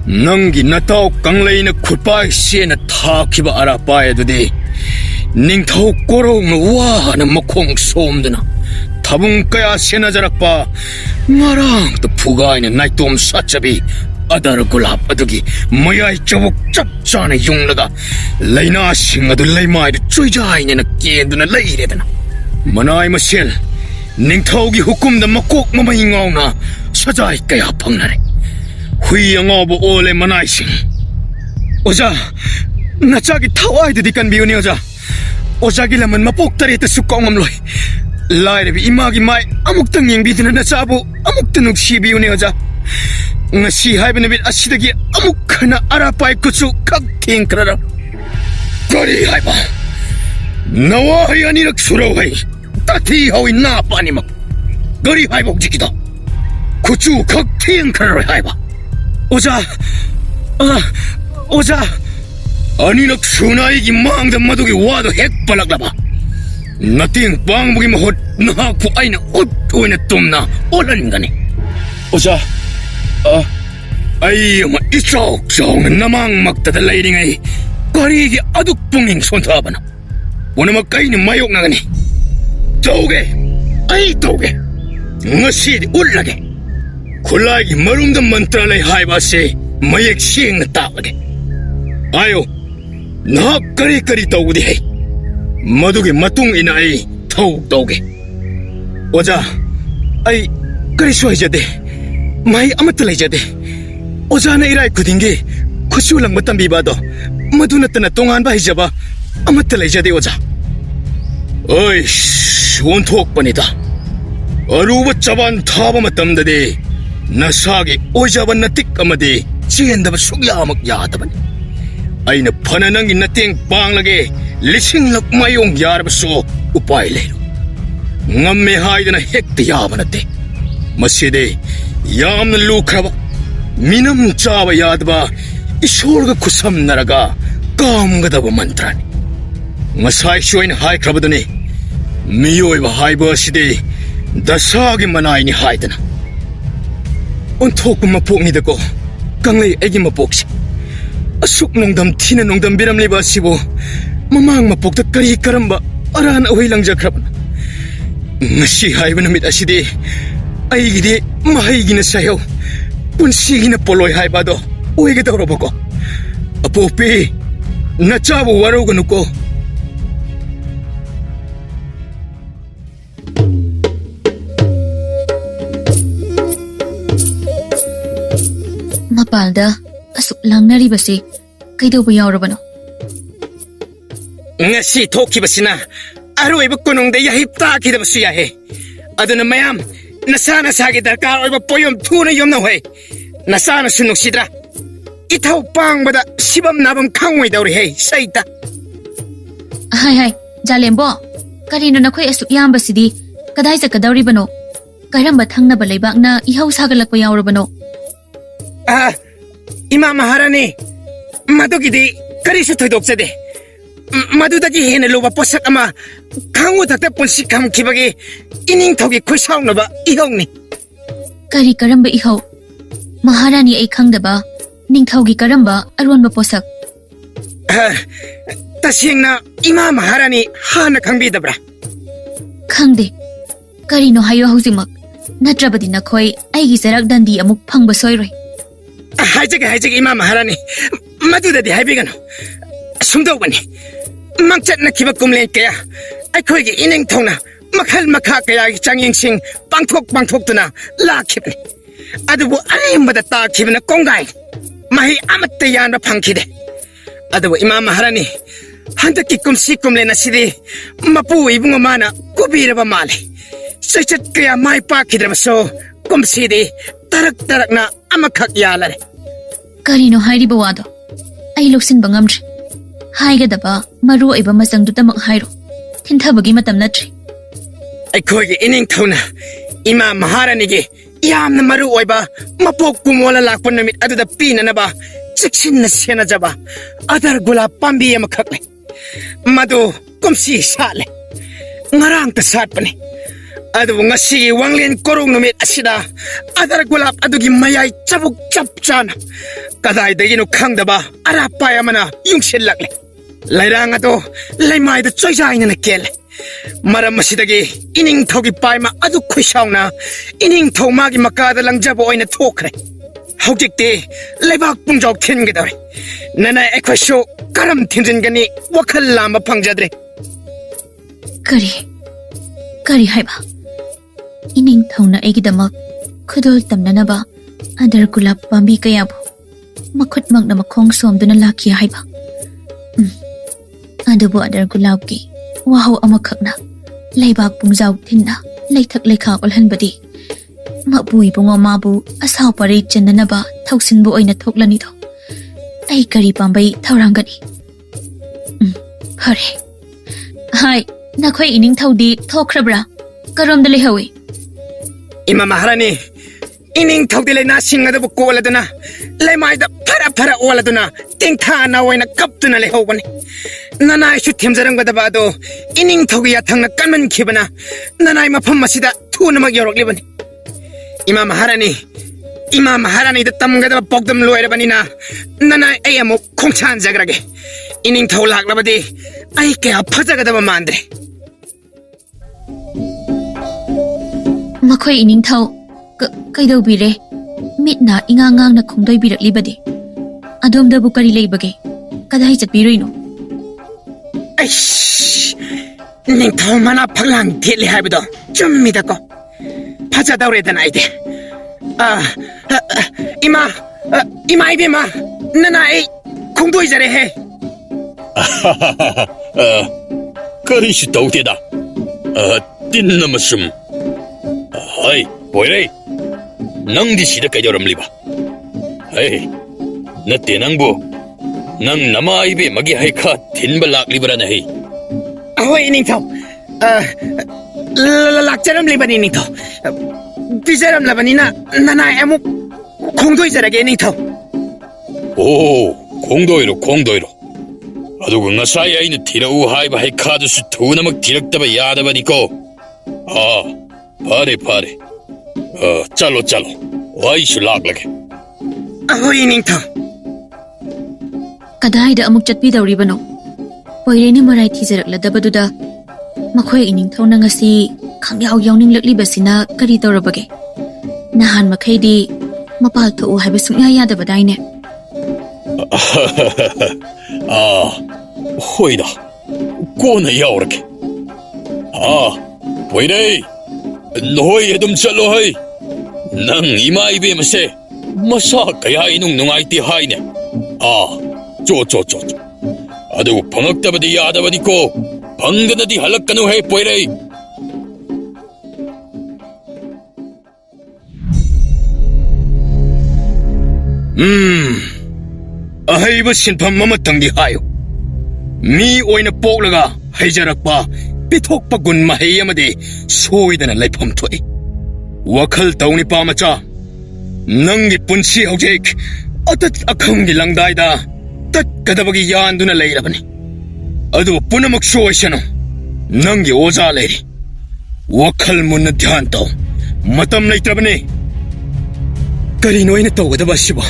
ꯅꯪꯒꯤ ꯅꯇꯥꯎ ꯀꯪꯂꯩꯅ ꯈꯨꯠꯄꯥꯏ ꯁꯦꯅ ꯊꯥꯈꯤꯕ ꯑꯔꯥꯄꯥꯏ ꯑꯗꯨꯗꯤ ꯅꯤꯡꯊꯧ ꯀꯣꯔꯧꯅ ꯋꯥꯅ ꯃꯈꯣꯡ ꯁꯣꯝꯗꯨꯅ ꯊꯥꯕꯨꯡ ꯀꯌꯥ ꯁꯦꯟꯅꯖꯔꯛꯄ ꯉꯔꯥꯡꯇ ꯐꯨꯒꯥꯏꯅ ꯅꯥꯏꯇꯣꯝ ꯁꯥꯠꯆꯕꯤ ꯑꯗꯔ ꯒꯨꯂꯥꯞ ꯑꯗꯨꯒꯤ ꯃꯌꯥꯏ ꯆꯕꯨꯛ ꯆꯞ ꯆꯥꯅ ꯌꯨꯡꯂꯒ ꯂꯩꯅꯥꯁꯤꯡ ꯑꯗꯨ ꯂꯩꯃꯥꯏꯗ ꯆꯣꯏꯖꯥꯏꯅꯅ ꯀꯦꯟꯗꯨꯅ ꯂꯩꯔꯦꯗꯅ ꯃꯅꯥꯏ ꯃꯁꯦꯜ ꯅꯤꯡꯊꯧꯒꯤ ꯍꯨꯀꯨꯝꯗ ꯃꯀꯣꯛ ꯃꯃꯩ ꯉꯥꯎꯅ ꯁꯖꯥꯏ ꯀꯌꯥ ꯐꯪꯅꯔꯦ hui angaba ole manaising oja nachagi thawai de kan biuni oja oja gi laman mapok tare ta su kongam loi laire bi imagi mai amuk tang yeng bi dina na chabu amuk tanuk si biuni oja ngasi haibna bit asidagi amuk khana arapai kuchu khak thing krara kari haiba nawa yani rak suro hai tati hawi na pani mak gari haibok jikida kuchu khak thing krara haiba 오자 오자 아니럭 수나이기 망다 마두기 와도 핵발락라바 나띵 빵부기 마헛 나하쿠 아이나 옷 오이나 똠나 올라닌가니 오자 ꯑꯩ ꯑꯃ 이쪽 ꯆꯥꯎꯅ ꯅꯃꯥꯡꯃꯛꯇꯗ ꯂꯩꯔꯤꯉꯩ ꯀꯔꯤꯒꯤ ꯑꯗꯨꯛ ꯄꯨꯛꯅꯤꯡ ꯁꯣꯟꯊꯕꯅꯣ? ꯄꯨꯝꯅꯃꯛ ꯑꯩꯅ ꯃꯥꯌꯣꯛꯅꯒꯅꯤ. ꯇꯧꯒꯦ. ꯑꯩ ꯇꯧꯒꯦ. ꯉꯁꯤꯗꯤ ꯎꯠꯂꯒꯦ. ꯈꯨꯠꯂꯥꯏꯒꯤ ꯃꯔꯨꯝꯗ ꯃꯟꯇ꯭ꯔ ꯂꯩ ꯍꯥꯏꯕ ꯑꯁꯤ ꯃꯌꯦꯛ ꯁꯦꯡꯅ ꯇꯥꯛꯂꯒꯦ. ꯍꯥꯏꯌꯣ. ꯅꯍꯥꯛ ꯀꯔꯤ ꯀꯔꯤ ꯇꯧꯕꯗꯤ ꯍꯩ. ꯃꯗꯨꯒꯤ ꯃꯇꯨꯡ ꯏꯟꯅ ꯑꯩ ꯊꯧ ꯇꯧꯒꯦ. ꯑꯣꯖꯥ, ꯑꯩ ꯀꯔꯤꯁꯨ ꯍꯩꯖꯗꯦ. ꯃꯍꯩ ꯑꯃꯠꯇ ꯂꯩꯖꯗꯦ. ꯑꯣꯖꯥꯅ ꯏꯔꯥꯏ ꯈꯨꯗꯤꯡꯒꯤ ꯈꯨꯠꯁꯨ ꯂꯪꯕ ꯇꯝꯕꯤꯕ ꯑꯗꯣ ꯃꯗꯨ ꯅꯠꯇꯅ ꯇꯣꯉꯥꯟꯕ ꯍꯩꯖꯕ ꯑꯃꯠꯇ ꯂꯩꯖꯗꯦ ꯑꯣꯖꯥ. ꯑꯩꯁ, ꯑꯣꯟꯊꯣꯛꯄꯅꯤꯗ. ꯑꯔꯨꯕ ꯆꯕꯥꯟ ꯊꯥꯕ ꯃꯇꯝꯗꯗꯤ ꯅꯁꯥꯒꯤ ꯑꯣꯏꯖꯕ ꯅꯇꯤꯛ ꯑꯃꯗꯤ ꯆꯦꯟꯗꯕ ꯁꯨꯛꯌꯥꯃꯛ ꯌꯥꯗꯕꯅꯤ. ꯑꯩꯅ ꯐꯅ ꯅꯪꯒꯤ ꯃꯇꯦꯡ ꯄꯥꯡꯂꯒꯦ 1000ꯂꯛ ꯃꯥꯌꯣꯡ ꯌꯥꯔꯕꯁꯨ ꯎꯄꯥꯏ ꯂꯩꯔꯣ. ꯉꯝꯃꯦ ꯍꯥꯏꯗꯅ ꯍꯦꯛꯇ ꯌꯥꯕ ꯅꯠꯇꯦ. ꯃꯁꯤꯗꯤ ꯌꯥꯝꯅ ꯂꯨꯈ꯭ꯔꯕ, ꯃꯤꯅꯝ ꯆꯥꯕ ꯌꯥꯗꯕ, ꯏꯁꯣꯔꯒ ꯈꯨꯠꯁꯝꯅꯔꯒ ꯀꯥꯝꯒꯗꯕ ꯃꯟꯇ꯭ꯔꯅꯤ. ꯉꯁꯥꯏꯁꯨ ꯑꯩꯅ ꯍꯥꯏꯈ꯭ꯔꯕꯗꯨꯅꯤ, ꯃꯤꯑꯣꯏꯕ ꯍꯥꯏꯕ ꯑꯁꯤꯗꯤ ꯗꯁꯥꯒꯤ ꯃꯅꯥꯏꯅꯤ ꯍꯥꯏꯗꯅ. ꯑꯣꯟꯊꯣꯛꯄ ꯃꯄꯣꯛꯅꯤꯗꯀꯣ ꯀꯪꯂꯩ ꯑꯩꯒꯤ ꯃꯄꯣꯛꯁꯦ. ꯑꯁꯨꯛ ꯅꯣꯡꯗꯝ ꯊꯤꯅ ꯅꯣꯡꯗꯝꯕꯤꯔꯝꯂꯤꯕ ꯑꯁꯤꯕꯨ ꯃꯃꯥꯡ ꯃꯄꯣꯛꯇ ꯀꯔꯤ ꯀꯔꯝꯕ ꯑꯔꯥꯟ ꯑꯍꯣꯏ ꯂꯪꯖꯈ꯭ꯔꯕꯅꯣ? ꯉꯁꯤ ꯍꯥꯏꯕ ꯅꯨꯃꯤꯠ ꯑꯁꯤꯗꯤ ꯑꯩꯒꯤꯗꯤ ꯃꯍꯩꯒꯤꯅ ꯁꯥꯏꯍꯧ, ꯄꯨꯟꯁꯤꯒꯤꯅ ꯄꯣꯂꯣꯏ ꯍꯥꯏꯕ ꯑꯗꯣ ꯑꯣꯏꯒꯗꯧꯔꯕꯀꯣ. ꯑꯄꯣꯛꯄꯤ, ꯅꯆꯥꯕꯨ ꯋꯥꯔꯧꯒꯅꯨꯀꯣ. ꯃꯄꯥꯜꯗ ꯑꯁꯨꯛ ꯂꯥꯡꯅꯔꯤꯕꯁꯤ ꯀꯩꯗꯧꯕ ꯌꯥꯎꯔꯕꯅꯣ? ꯉꯁꯤ ꯊꯣꯛꯈꯤꯕꯁꯤꯅ ꯑꯔꯣꯏꯕ ꯀꯣꯅꯨꯡꯗ ꯌꯥꯍꯤꯞ ꯇꯥꯈꯤꯗꯕꯁꯨ ꯌꯥꯏꯍꯦ. ꯑꯗꯨꯅ ꯃꯌꯥꯝ ꯅꯁꯥ ꯅꯁꯥꯒꯤ ꯗꯔꯀꯥꯔ ꯑꯣꯏꯕ ꯄꯣꯠꯌꯣꯝ ꯊꯨꯅ ꯌꯣꯝꯅꯧꯍꯦ. ꯅꯁꯥꯅꯁꯨ ꯅꯨꯡꯁꯤꯗ꯭ꯔꯥ? ꯏꯊꯧ ꯄꯥꯡꯕꯗ ꯁꯤꯕꯝ ꯅꯥꯕꯝ ꯈꯪꯉꯣꯏꯗꯧꯔꯤꯍꯦ ꯁꯩꯇ. ꯍꯥꯏ, ꯖꯥꯂꯦꯝꯕꯣ, ꯀꯔꯤꯅꯣ ꯅꯈꯣꯏ ꯑꯁꯨꯛ ꯌꯥꯝꯕꯁꯤꯗꯤ? ꯀꯗꯥꯏ ꯆꯠꯀꯗꯧꯔꯤꯕꯅꯣ? ꯀꯔꯝꯕ ꯊꯪꯅꯕ ꯂꯩꯕꯥꯛꯅ ꯏꯍꯧ ꯁꯥꯒꯠꯂꯛꯄ ꯌꯥꯎꯔꯕꯅꯣ? ꯏꯃꯥ ꯃꯍꯥꯔꯥꯅꯤ, ꯃꯗꯨꯒꯤꯗꯤ ꯀꯔꯤꯁꯨ ꯊꯣꯏꯗꯣꯛꯆꯗꯦ. ꯃꯗꯨꯗꯒꯤ ꯍꯦꯟꯅ ꯂꯨꯕ ꯄꯣꯠꯁꯛ ꯑꯃ ꯈꯥꯡꯉꯨꯊꯛꯇ ꯄꯨꯟꯁꯤ ꯈꯝꯈꯤꯕꯒꯤ ꯏꯅꯤꯡꯊꯧꯒꯤ ꯈꯨꯠꯁꯥꯎꯅꯕ ꯏꯍꯧꯅꯤ. ꯀꯔꯝꯕ ꯏꯍꯧ? ꯃꯍꯥꯔꯥꯅꯤ, ꯑꯩ ꯈꯪꯗꯕ ꯅꯤꯡꯊꯧꯒꯤ ꯀꯔꯝꯕ ꯑꯔꯣꯟꯕ ꯄꯣꯠꯁꯛ? ꯇꯁꯦꯡꯅ ꯏꯃꯥ ꯃꯍꯥꯔꯥꯅꯤ ꯍꯥꯟꯅ ꯈꯪꯕꯤꯗꯕ꯭ꯔꯥ? ꯈꯪꯗꯦ. ꯀꯔꯤꯅꯣ ꯍꯥꯏꯌꯣ ꯍꯧꯖꯤꯛꯃꯛ. ꯅꯠꯇ꯭ꯔꯕꯗꯤ ꯅꯈꯣꯏ ꯑꯩꯒꯤ ꯆꯩꯔꯥꯛ ꯗꯟꯗꯤ ꯑꯃꯨꯛ ꯐꯪꯕ ꯁꯣꯏꯔꯣꯏ. ꯍꯥꯏꯖꯒꯦ ꯏꯃꯥ ꯃꯍꯥꯔꯥꯅꯤ. ꯃꯗꯨꯗꯗꯤ ꯍꯥꯏꯕꯤꯒꯅꯨ. ꯁꯨꯝꯗꯧꯕꯅꯤ, ꯃꯥꯡꯆꯠꯅꯈꯤꯕ ꯀꯨꯝꯂꯦꯟ ꯀꯌꯥ ꯑꯩꯈꯣꯏꯒꯤ ꯏꯅꯤꯡꯊꯧꯅ ꯃꯈꯜ ꯃꯈꯥ ꯀꯌꯥꯒꯤ ꯆꯥꯡꯌꯦꯡꯁꯤꯡ ꯄꯥꯡꯊꯣꯛꯇꯨꯅ ꯂꯥꯛꯈꯤꯕꯅꯤ. ꯑꯗꯨꯕꯨ ꯑꯔꯦꯝꯕꯗ ꯇꯥꯈꯤꯕꯅ ꯀꯣꯡꯒꯥꯏ, ꯃꯍꯩ ꯑꯃꯠꯇ ꯌꯥꯟꯕ ꯐꯪꯈꯤꯗꯦ. ꯑꯗꯨꯕꯨ ꯏꯃꯥ ꯃꯍꯥꯔꯥꯅꯤ, ꯍꯟꯗꯛꯀꯤ ꯀꯨꯝꯁꯤ ꯀꯨꯝꯂꯦꯟ ꯑꯁꯤꯗꯤ ꯃꯄꯨ ꯏꯕꯨꯡ ꯃꯥꯅ ꯀꯨꯕꯤꯔꯕ ꯃꯥꯜꯂꯦ. ꯆꯩꯆꯠ ꯀꯌꯥ ꯃꯥꯏ ꯄꯥꯛꯈꯤꯗ꯭ꯔꯕꯁꯨ ꯀꯨꯝꯁꯤꯗꯤ ꯇꯔꯛꯅ ꯑꯃꯈꯛ ꯌꯥꯜꯂꯔꯦ. ꯀꯔꯤꯅꯣ ꯍꯥꯏꯔꯤꯕ ꯋꯥꯗꯣ? ꯑꯩ ꯂꯧꯁꯤꯟꯕ ꯉꯝꯗ꯭ꯔꯤ. ꯍꯥꯏꯒꯗꯕ ꯃꯔꯨ ꯑꯣꯏꯕ ꯃꯆꯪꯗꯨꯗꯃꯛ ꯍꯥꯏꯔꯣ. ꯊꯤꯟꯊꯕꯒꯤ ꯃꯇꯝ ꯅꯠꯇ꯭ꯔꯤ. ꯑꯩꯈꯣꯏꯒꯤ ꯏꯅꯤꯡꯊꯧꯅ ꯏꯃꯥ ꯃꯍꯥꯔꯥꯅꯤꯒꯤ ꯌꯥꯝꯅ ꯃꯔꯨ ꯑꯣꯏꯕ ꯃꯄꯣꯛ ꯀꯨꯝꯑꯣꯜꯂ ꯂꯥꯛꯄ ꯅꯨꯃꯤꯠ ꯑꯗꯨꯗ ꯄꯤꯅꯅꯕ ꯆꯦꯛꯁꯤꯟꯅ ꯁꯦꯟꯅꯖꯕ ꯑꯗꯔ ꯒꯨꯂꯥꯞ ꯄꯥꯝꯕꯤ ꯑꯃꯈꯛ ꯂꯩ. ꯃꯗꯨ ꯀꯨꯝꯁꯤ ꯁꯥꯠꯂꯦ. ꯉꯔꯥꯡꯇ ꯁꯥꯠꯄꯅꯤ. ꯑꯗꯨꯕꯨ ꯉꯁꯤꯒꯤ ꯋꯥꯡꯂꯦꯟ ꯀꯣꯔꯧ ꯅꯨꯃꯤꯠ ꯑꯁꯤꯗ ꯑꯗꯔ ꯒꯨꯂꯥꯞ ꯑꯗꯨꯒꯤ ꯃꯌꯥꯏ ꯆꯕꯨꯛ ꯆꯞ ꯆꯥꯅ ꯀꯗꯥꯏꯗꯒꯤꯅꯣ ꯈꯪꯗꯕ ꯑꯔꯥꯞꯄꯥꯏ ꯑꯃꯅ ꯌꯨꯡꯁꯤꯜꯂꯛꯂꯦ. ꯂꯩꯔꯥꯡ ꯑꯗꯣ ꯂꯩꯃꯥꯏꯗ ꯆꯣꯏꯖꯥꯏꯅꯅ ꯀꯦꯜꯂꯦ. ꯃꯔꯝ ꯑꯁꯤꯗꯒꯤ ꯏꯅꯤꯡꯊꯧꯒꯤ ꯄꯥꯏꯃ ꯑꯗꯨ ꯈꯨꯏꯁꯥꯎꯅ ꯏꯅꯤꯡꯊꯧ ꯃꯥꯒꯤ ꯃꯀꯥꯗ ꯂꯪꯖꯕ ꯑꯣꯏꯅ ꯊꯣꯛꯈ꯭ꯔꯦ. ꯍꯧꯖꯤꯛꯇꯤ ꯂꯩꯕꯥꯛ ꯄꯨꯡꯖꯥꯎ ꯊꯤꯟꯒꯗꯧꯔꯦ. ꯅꯅꯥꯏ ꯑꯩꯈꯣꯏꯁꯨ ꯀꯔꯝ ꯊꯤꯟꯖꯤꯟꯒꯅꯤ ꯋꯥꯈꯜ ꯂꯥꯝꯕ ꯐꯪꯖꯗ꯭ꯔꯦ. ꯀꯔꯤ ꯍꯥꯏꯕ? ꯏꯅꯤꯡꯊꯧꯅ ꯑꯩꯒꯤꯗꯃꯛ ꯈꯨꯗꯣꯜ ꯇꯝꯅꯅꯕ ꯑꯗꯔ ꯒꯨꯂꯥꯞ ꯄꯥꯝꯕꯤ ꯀꯌꯥꯕꯨ ꯃꯈꯨꯠꯃꯛꯅ ꯃꯈꯣꯡ ꯁꯣꯝꯗꯨꯅ ꯂꯥꯛꯈꯤ ꯍꯥꯏꯕ? ꯑꯗꯨꯕꯨ ꯑꯗꯔ ꯒꯨꯂꯥꯞꯀꯤ ꯋꯥꯍꯧ ꯑꯃꯈꯛꯅ ꯂꯩꯕꯥꯛ ꯄꯨꯡꯖꯥꯎ ꯊꯤꯟꯅ ꯂꯩꯊꯛ ꯂꯩꯈꯥ ꯑꯣꯜꯍꯟꯕꯗꯤ ꯃꯄꯨ ꯏꯕꯨꯡꯉꯣ ꯃꯥꯕꯨ ꯑꯁꯥꯎ ꯄꯔꯩ ꯆꯟꯅꯅꯕ ꯊꯧꯁꯤꯟꯕ ꯑꯣꯏꯅ ꯊꯣꯛꯂꯅꯤꯗꯣ. ꯑꯩ ꯀꯔꯤ ꯄꯥꯝꯕꯩ ꯊꯧꯔꯥꯡꯒꯅꯤ? ꯐꯔꯦ. ꯍꯥꯏ, ꯅꯈꯣꯏ ꯏꯅꯤꯡꯊꯧꯗꯤ ꯊꯣꯛꯈ꯭ꯔꯕ꯭ꯔꯥ? ꯀꯔꯣꯝꯗ ꯂꯩꯍꯧꯏ? ꯏꯃꯥ ꯃꯍꯥꯔꯥꯅꯤ, ꯏꯅꯤꯡꯊꯧꯗꯤ ꯂꯩꯅꯥꯁꯤꯡ ꯑꯗꯨꯕꯨ ꯀꯣꯜꯂꯗꯨꯅ ꯂꯩꯃꯥꯏꯗ ꯐꯔ ꯑꯣꯜꯂꯗꯨꯅ ꯇꯦꯡꯊꯥꯅ ꯑꯣꯏꯅ ꯀꯞꯇꯨꯅ ꯂꯩꯍꯧꯕꯅꯤ. ꯅꯅꯥꯏꯁꯨ ꯊꯦꯝꯖꯔꯝꯒꯗꯕ ꯑꯗꯣ ꯏꯅꯤꯡꯊꯧꯒꯤ ꯌꯥꯊꯪꯅ ꯀꯟꯃꯟꯈꯤꯕꯅ ꯅꯅꯥꯏ ꯃꯐꯝ ꯑꯁꯤꯗ ꯊꯨꯅꯃꯛ ꯌꯧꯔꯛꯂꯤꯕꯅꯤ. ꯏꯃꯥ ꯃꯍꯥꯔꯥꯅꯤ, 이마 마하라니도 땀가다 복듬 로에라바니나 나나 에야 뭐 콩찬 자그라게 이닝 타올락라바디 아이 깨야 퍼자가다바 만드레 ꯃꯈꯣꯏ ꯏꯅꯤꯡꯊꯧ ꯀꯩꯗꯧꯕꯤꯔꯦ ꯃꯤꯠꯅ ꯏꯉꯥꯡ-ꯉꯥꯡꯅ ꯈꯣꯡꯗꯣꯏꯕꯤꯔꯛꯂꯤꯕꯗꯤ ꯑꯗꯣꯝꯗꯕꯨ ꯀꯔꯤ ꯂꯩꯕꯒꯦ ꯀꯗꯥꯏ ꯆꯠꯄꯤꯔꯨꯏꯅꯣ 아이씨 닝타오 만화 팍랑 딜리 하이브도 좀 퍼자다오래던 아이디 이마 이비마 나나 에이 공도이 잘해 해 그리시 도대다. 띵나무숨. 하이, 보이레. 낭디 시다 까져럼리바. 하이, 나 때낭부. 낭 나마 아이베 마기 하이카 틴발락 리브라나 헤이. ahoy 닝타오 락자람 리바니 닝타오 비자람 라바니나 나나 에모 공도이 잘하게 닝타오 오, 공도이로. 아두고 나사이 아이는 티라우 하이바 하이카두스 두나막 디럭다바 야다바니코. 파레. 짤로. 와이슈 락락게. ahoy 닝타오 ꯀꯗꯥꯏꯗ ꯑꯃꯨꯛ ꯆꯠꯄꯤꯗꯧꯔꯤꯕꯅꯣ ꯄꯣꯏꯔꯦꯅ ꯃꯔꯥꯏ ꯊꯤꯖꯔꯛꯂꯗꯕꯗꯨꯗ ꯃꯈꯣꯏ ꯏꯅꯤꯡꯊꯧꯅ ꯉꯁꯤ ꯈꯪꯌꯥꯎ ꯌꯥꯎꯅꯤꯡꯂꯛꯂꯤꯕꯁꯤꯅ ꯀꯔꯤ ꯇꯧꯔꯕꯒꯦ ꯅꯍꯥꯟ ꯃꯈꯩꯗꯤ ꯃꯄꯥꯜ ꯊꯣꯛꯎ ꯍꯥꯏꯕ ꯁꯨꯡꯌꯥ ꯌꯥꯗꯕꯗꯥꯏꯅꯦ 호이다. 꼬나 야오라게. 보이레. 너희 해dum 짤로 하이. 낭 이마이베 마세. 마사 가야 이농 농아이티 하이네. 쪼. 아두고 방학다바디 야다바디코. 방가나디 할락가노 해 보이레. 아하이브 신판 마마땅디 하요 미 오이나 뽀글가 하이자락바 삐톡바군 마헤이야마디 소이다나 레펌토이 와칼 다우니 빠마짜 낭기 분치 호제익 어뜻 아kam기 랑다이다 땄가다바기 야안두나 레이라바니 아두 뿌나먹 쇼이샤노 낭기 오자 레이리 와칼 문나 ध्यानतो 마땀 레이트라바니 까리 노이나 떠가다바 시바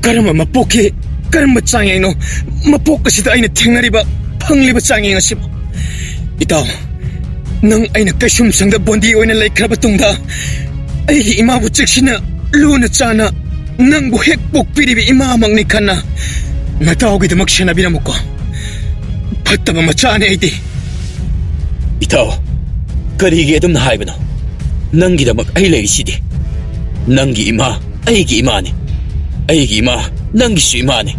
Karama mapoki, karama changeng no, mapok kasi ta ay na tingnariba, pangliba changeng asiba. Itaw, nang ay na kasyum sang da bondi oy na lay krabatong da, ay imabutsak sina, luna chana, nang buhek pok piribi imamang ni kana, natawag ita magsina binamuko. Pataba machana ay di. Itaw, karigi edom na haibano. Nanggi damak ay laysidi. Nanggi ima, ay gi imani. ꯑꯩꯒꯤ ꯏꯃꯥ ꯅꯪꯒꯤꯁꯨ ꯏꯃꯥꯅꯤ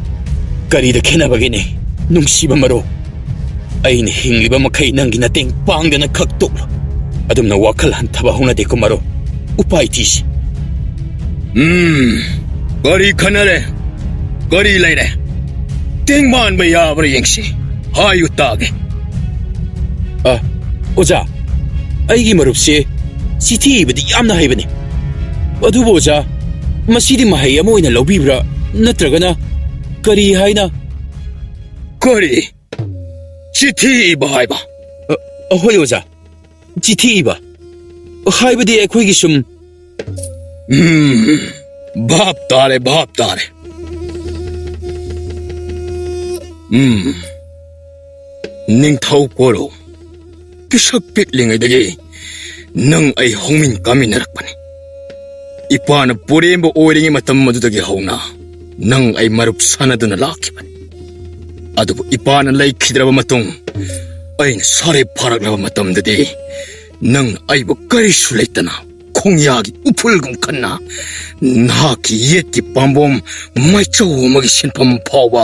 ꯀꯔꯤꯗ ꯈꯦꯟꯅꯕꯒꯦꯅꯦ ꯅꯨꯡꯁꯤꯕ ꯃꯔꯨ ꯑꯩꯅ ꯍꯤꯡꯂꯤꯕ ꯃꯈꯩ ꯅꯪꯒꯤ ꯃꯇꯦꯡ ꯄꯥꯡꯗꯅ ꯈꯛꯇꯣꯛꯂꯣ ꯑꯗꯨꯝꯅ ꯋꯥꯈꯜ ꯍꯟꯊꯕ ꯍꯧꯅꯗꯦꯀꯣ ꯃꯔꯨ ꯎꯄꯥꯏ ꯊꯤꯁꯤ ꯀꯔꯤ ꯈꯟꯅꯔꯦ ꯀꯔꯤ ꯂꯩꯔꯦ ꯇꯦꯡꯕꯥꯟꯕ ꯌꯥꯕ꯭ꯔꯥ ꯌꯦꯡꯁꯤ ꯍꯥꯏꯌꯨ ꯇꯥꯒꯦ ꯑꯣꯖꯥ ꯑꯩꯒꯤ ꯃꯔꯨꯞꯁꯦ ꯆꯤꯊꯤ ꯏꯕꯗꯤ ꯌꯥꯝꯅ ꯍꯩꯕꯅꯤ ꯑꯗꯨꯕꯨ ꯑꯣꯖꯥ ꯃꯁꯤꯗꯤ ꯃꯍꯩ ꯑꯃ ꯑꯣꯏꯅ ꯂꯧꯕꯤꯕ꯭ꯔꯥ ꯅꯠꯇ꯭ꯔꯒꯅ ꯀꯔꯤ ꯍꯥꯏꯅ ꯀꯔꯤ ꯆꯤꯊꯤ ꯏꯕ ꯍꯥꯏꯕ ꯍꯣꯏ ꯑꯣꯖꯥ ꯆꯤꯊꯤ ꯏꯕ ꯍꯥꯏꯕꯗꯤ ꯑꯩꯈꯣꯏꯒꯤ ꯁꯨꯝ ꯚꯥꯞ ꯇꯥꯔꯦ ꯅꯤꯡꯊꯧ ꯀꯣꯔꯧ ꯄꯤꯁꯛ ꯄꯤꯛꯂꯤꯉꯩꯗꯒꯤ ꯅꯪ ꯑꯩ ꯍꯧꯃꯤꯟ ꯀꯥꯃꯤꯟꯅꯔꯛꯄꯅꯤ ꯏꯄꯥꯅ ꯄꯣꯔꯦꯝꯕ ꯑꯣꯏꯔꯤꯉꯩ ꯃꯇꯝ ꯑꯗꯨꯗꯒꯤ ꯍꯧꯅ ꯅꯪ ꯑꯩ ꯃꯔꯨꯞ ꯁꯥꯟꯅꯗꯨꯅ ꯂꯥꯛꯈꯤꯕꯅꯤ ꯑꯗꯨꯕꯨ ꯏꯄꯥꯅ ꯂꯩꯈꯤꯗ꯭ꯔꯕ ꯃꯇꯨꯡ ꯑꯩꯅ ꯁꯥꯔꯦꯞ ꯐꯥꯔꯛꯂꯕ ꯃꯇꯝꯗꯗꯤ ꯅꯪꯅ ꯑꯩꯕꯨ ꯀꯔꯤꯁꯨ ꯂꯩꯇꯅ ꯈꯣꯡꯌꯥꯒꯤ ꯎꯐꯨꯜꯒꯨꯝ ꯈꯟꯅ ꯅꯍꯥꯛꯀꯤ ꯌꯦꯠꯀꯤ ꯄꯥꯝꯕꯣꯝ ꯃꯥꯏꯆꯧ ꯑꯃꯒꯤ ꯁꯤꯟꯐꯝ ꯐꯥꯎꯕ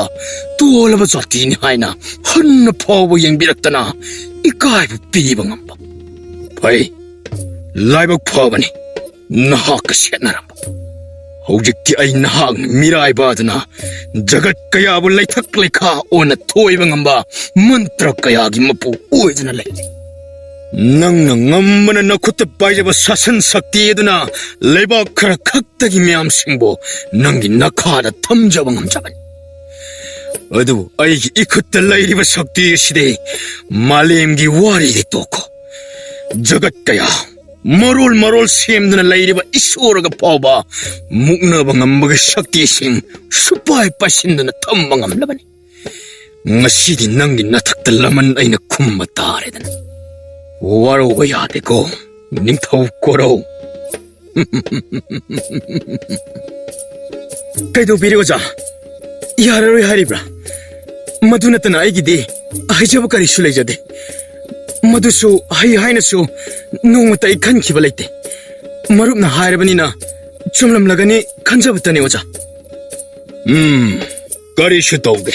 ꯇꯣꯜꯂꯕ ꯖꯥꯇꯤꯅꯤ ꯍꯥꯏꯅ ꯍꯟꯅ ꯐꯥꯎꯕ ꯌꯦꯡꯕꯤꯔꯛꯇꯅ ꯏꯀꯥꯏꯕ ꯄꯤꯕ ꯉꯝꯕ ꯐꯩ ꯂꯥꯏꯕꯛ ꯐꯕꯅꯤ ꯅꯍꯥꯛꯀ ꯁꯦꯠꯅꯔꯝꯕ ꯍꯧꯖꯤꯛꯇꯤ ꯑꯩ ꯅꯍꯥꯛꯅ ꯃꯤꯔꯥꯏꯕ ꯑꯗꯨꯅ ꯖꯒꯠ ꯀꯌꯥꯕꯨ ꯂꯩꯊꯛ ꯂꯩꯈꯥ ꯑꯣꯟꯅ ꯊꯣꯏꯕ ꯉꯝꯕ ꯃꯟꯇ꯭ꯔ ꯀꯌꯥꯒꯤ ꯃꯄꯨ ꯑꯣꯏꯗꯨꯅ ꯂꯩꯔꯤ ꯅꯪꯅ ꯉꯝꯕꯅ ꯅꯈꯨꯠꯇ ꯄꯥꯏꯖꯕ ꯁꯥꯁꯟ ꯁꯛꯇꯤ ꯑꯗꯨꯅ ꯂꯩꯕꯥꯛ ꯈꯔ ꯈꯛꯇꯒꯤ ꯃꯤꯌꯥꯝꯁꯤꯡꯕꯨ ꯅꯪꯒꯤ ꯅꯈꯥꯗ ꯊꯝꯖꯕ ꯉꯝꯖꯕꯅꯤ ꯑꯗꯨꯕꯨ ꯑꯩꯒꯤ ꯏꯈꯨꯠꯇ ꯂꯩꯔꯤꯕ ꯁꯛꯇꯤ ꯑꯁꯤꯗꯤ ꯃꯥꯂꯦꯝꯒꯤ ꯋꯥꯔꯤꯗꯤ ꯇꯣꯛꯈꯣ ꯖꯒꯠ ꯀꯌꯥ ꯃꯔꯣꯜ ꯁꯦꯝꯗꯨꯅ ꯂꯩꯔꯤꯕ ꯏꯁꯣꯔꯒ ꯐꯥꯎꯕ ꯃꯨꯛꯅꯕ ꯉꯝꯕꯒꯤ ꯁꯛꯇꯤꯁꯤꯡ ꯁꯨꯄꯥꯏ ꯄꯥꯏꯁꯤꯟꯗꯨꯅ ꯊꯝꯕ ꯉꯝꯂꯕꯅꯤ. ꯉꯁꯤꯗꯤ ꯅꯪꯒꯤ ꯅꯊꯛꯇ ꯂꯃꯟ ꯑꯩꯅ ꯈꯨꯝꯕ ꯇꯥꯔꯦꯗꯅ. ꯋꯥꯔꯧꯕ ꯌꯥꯗꯦꯀꯣ ꯅꯤꯡꯊꯧ ꯀꯣꯔꯧ. ꯀꯩꯗꯧꯕꯤꯔꯦ ꯑꯣꯖꯥ? ꯌꯥꯔꯔꯣꯏ ꯍꯥꯏꯔꯤꯕ꯭ꯔꯥ? ꯃꯗꯨ ꯅꯠꯇꯅ ꯑꯩꯒꯤꯗꯤ ꯍꯥꯏꯖꯕ ꯀꯔꯤꯁꯨ ꯂꯩꯖꯗꯦ. ꯃꯗꯨꯁꯨ ꯍꯩ ꯍꯥꯏꯅꯁꯨ ꯅꯣꯡꯃꯇ ꯑꯩ ꯈꯟꯈꯤꯕ ꯂꯩꯇꯦ. ꯃꯔꯨꯞꯅ ꯍꯥꯏꯔꯕꯅꯤꯅ ꯆꯨꯝꯂꯝꯂꯒꯅꯤ ꯈꯟꯖꯕꯇꯅꯤ ꯑꯣꯖꯥ. ꯀꯔꯤꯁꯨ ꯇꯧꯗꯦ.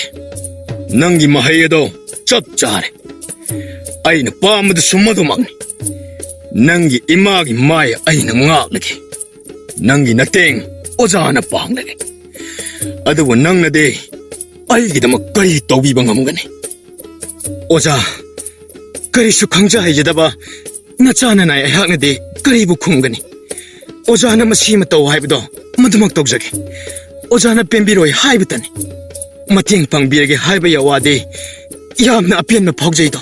ꯅꯪꯒꯤ ꯃꯍꯩ ꯑꯗꯣ ꯆꯞ ꯆꯥꯔꯦ. ꯑꯩꯅ ꯄꯥꯝꯕꯗꯨꯁꯨ ꯃꯗꯨꯃꯛꯅꯤ. ꯅꯪꯒꯤ ꯏꯃꯥꯒꯤ ꯃꯥꯏ ꯑꯩꯅ ꯉꯥꯛꯂꯒꯦ. ꯅꯪꯒꯤ ꯅꯇꯦꯡ ꯑꯣꯖꯥꯅ ꯄꯥꯡꯂꯒꯦ. ꯑꯗꯨꯕꯨ ꯅꯪꯅꯗꯤ ꯑꯩꯒꯤꯗꯃꯛ ꯀꯔꯤ ꯇꯧꯕꯤꯕ ꯉꯝꯒꯅꯤ? ꯑꯣꯖꯥ, ꯀꯔꯤꯁꯨ ꯈꯪꯖ ꯍꯩꯖꯗꯕ ꯅꯆꯥꯅꯅꯥꯏ ꯑꯩꯍꯥꯛꯅꯗꯤ ꯀꯔꯤꯕꯨ ꯈꯨꯝꯒꯅꯤ? ꯑꯣꯖꯥꯅ ꯃꯁꯤꯃ ꯇꯧ ꯍꯥꯏꯕꯗꯣ ꯃꯗꯨꯃꯛ ꯇꯧꯖꯒꯦ. ꯑꯣꯖꯥꯅ ꯄꯦꯟꯕꯤꯔꯣꯏ ꯍꯥꯏꯕꯇꯅꯤ. ꯃꯇꯦꯡ ꯄꯥꯡꯕꯤꯔꯒꯦ ꯍꯥꯏꯕ ꯌꯥꯋꯥꯗꯤ ꯌꯥꯝꯅ ꯑꯄꯦꯟꯕ ꯐꯥꯎꯖꯩꯗꯣ.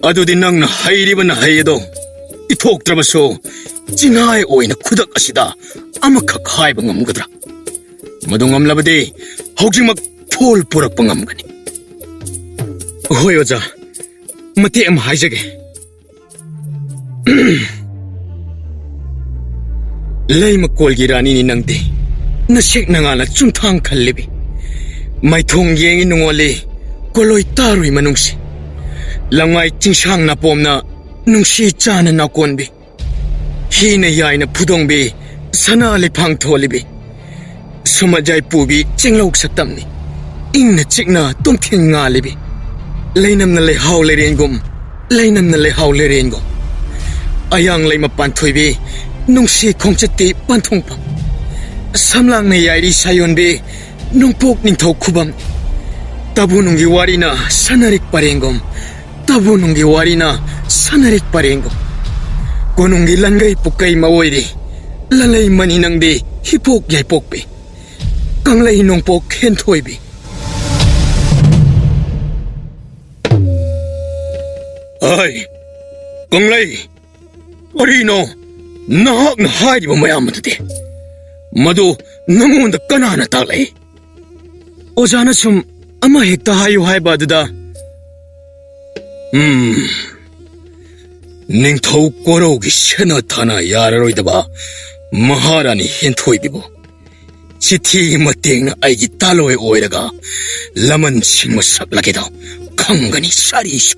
ꯑꯗꯨꯗꯤ ꯅꯪꯅ ꯍꯩꯔꯤꯕ ꯍꯩ ꯑꯗꯣ ꯏꯊꯣꯛꯇ꯭ꯔꯕꯁꯨ ꯆꯤꯡꯍꯥꯏ ꯑꯣꯏꯅ ꯈꯨꯗꯛ ꯑꯁꯤꯗ ꯑꯃꯈꯛ ꯍꯥꯏꯕ ꯉꯝꯒꯗ꯭ꯔꯥ? ꯃꯗꯨ ꯉꯝꯂꯕꯗꯤ ꯍꯧꯖꯤꯛꯃꯛ ꯐꯣꯜ ꯄꯨꯔꯛꯄ ꯉꯝꯒꯅꯤ. ꯍꯣꯏ ꯑꯣꯖꯥ, ꯃꯇꯦꯛ ꯑꯃ ꯍꯥꯏꯖꯒꯦ. ꯂꯩꯃꯀꯣꯜꯒꯤ ꯔꯥꯅꯤꯅꯤ ꯅꯪꯗꯤ, ꯅꯁꯦꯛ ꯅꯉꯥꯜꯅ ꯆꯨꯝꯊꯥꯡ ꯈꯜꯂꯤꯕꯤ. ꯃꯥꯏꯊꯣꯡ ꯌꯦꯡꯉꯤ ꯅꯨꯡꯉꯣꯜꯂꯤ ꯀꯣꯂꯣꯏ ꯇꯥꯔꯨꯏ ꯃꯅꯨꯡꯁꯤ. ꯂꯝꯉꯥꯏ ꯆꯤꯡꯁꯥꯡ ꯅꯥꯄꯣꯝꯅ ꯅꯨꯡꯁꯤ ꯆꯥꯅ ꯅꯥꯀꯣꯟꯕꯤ. ꯍꯤꯅ ꯌꯥꯏꯅ ꯐꯨꯗꯣꯡꯕꯤ ꯁꯅꯥ ꯂꯩꯐꯥꯡ ꯊꯣꯜꯂꯤꯕꯤ. ꯁꯨꯃꯖꯥꯏ ꯄꯨꯕꯤ ꯆꯤꯡꯂꯧ ꯁꯛꯇꯝꯅꯤ, ꯏꯪꯅ ꯆꯤꯛꯅ ꯇꯨꯝꯊꯤꯟ ꯉꯥꯜꯂꯤꯕꯤ. ꯂꯩꯅꯝꯅ ꯂꯩꯍꯥꯎ ꯂꯩꯔꯦꯟꯒꯨꯝ, ꯂꯩꯅꯝꯅ ꯂꯩꯍꯥꯎ ꯂꯩꯔꯦꯟꯒꯨꯝ. ꯑꯌꯥꯡ ꯂꯩꯃ ꯄꯥꯟꯊꯣꯏꯕꯤ ꯅꯨꯡꯁꯤ ꯈꯣꯡꯆꯠꯇꯤ ꯄꯥꯟꯊꯣꯡꯐꯝ. ꯁꯝꯂꯥꯡꯅ ꯌꯥꯏꯔꯤ ꯁꯥꯌꯣꯟꯕꯤ ꯅꯣꯡꯄꯣꯛ ꯅꯤꯡꯊꯧ ꯈꯨꯕꯝ. ꯇꯥꯕꯨꯅꯨꯡꯒꯤ ꯋꯥꯔꯤꯅ ꯁꯅꯔꯤꯛ ꯄꯔꯦꯡꯒꯨꯝ, ꯇꯥꯕꯨꯅꯨꯡꯒꯤ ꯋꯥꯔꯤꯅ ꯁꯅꯔꯤꯛ ꯄꯔꯦꯡꯒꯨꯝ. ꯀꯣꯅꯨꯡꯒꯤ ꯂꯟꯒꯩ ꯄꯨꯛꯀꯩ ꯃꯑꯣꯏꯔꯤ, ꯂꯂꯩ ꯃꯅꯤ ꯅꯪꯗꯤ ꯍꯤꯄꯣꯛ ꯌꯥꯏꯄꯣꯛꯄꯤ. ꯀꯪꯂꯩ ꯅꯣꯡꯄꯣꯛ ꯍꯦꯟꯊꯣꯏꯕꯤ. ꯑꯩ ꯀꯪꯂꯩ, ꯀꯔꯤꯅꯣ ꯅꯍꯥꯛꯅ ꯍꯥꯏꯔꯤꯕ ꯃꯌꯥꯝ ꯑꯗꯨꯗꯤ? ꯃꯗꯨ ꯅꯉꯣꯟꯗ ꯀꯅꯥꯅ ꯇꯥꯛꯂꯛꯏ? ꯑꯣꯖꯥꯅ ꯁꯨꯝ ꯑꯃ ꯍꯦꯛꯇ ꯍꯥꯏꯌꯨ ꯍꯥꯏꯕ ꯑꯗꯨꯗ. ꯅꯤꯡꯊꯧ ꯀꯣꯔꯧꯒꯤ ꯁꯦꯅ ꯊꯥꯅ ꯌꯥꯔꯔꯣꯏꯗꯕ ꯃꯍꯥꯔꯥꯅꯤ ꯍꯦꯟꯊꯣꯏꯕꯤꯕꯨ ꯆꯤꯊꯤꯒꯤ ꯃꯇꯦꯡꯅ ꯑꯩꯒꯤ ꯇꯥꯂꯣꯏ ꯑꯣꯏꯔꯒ ꯂꯃꯟ ꯁꯤꯡꯕ ꯁꯛꯂꯒꯦꯗꯣ ꯈꯪꯒꯅꯤ ꯁꯥꯔꯤꯁꯨ.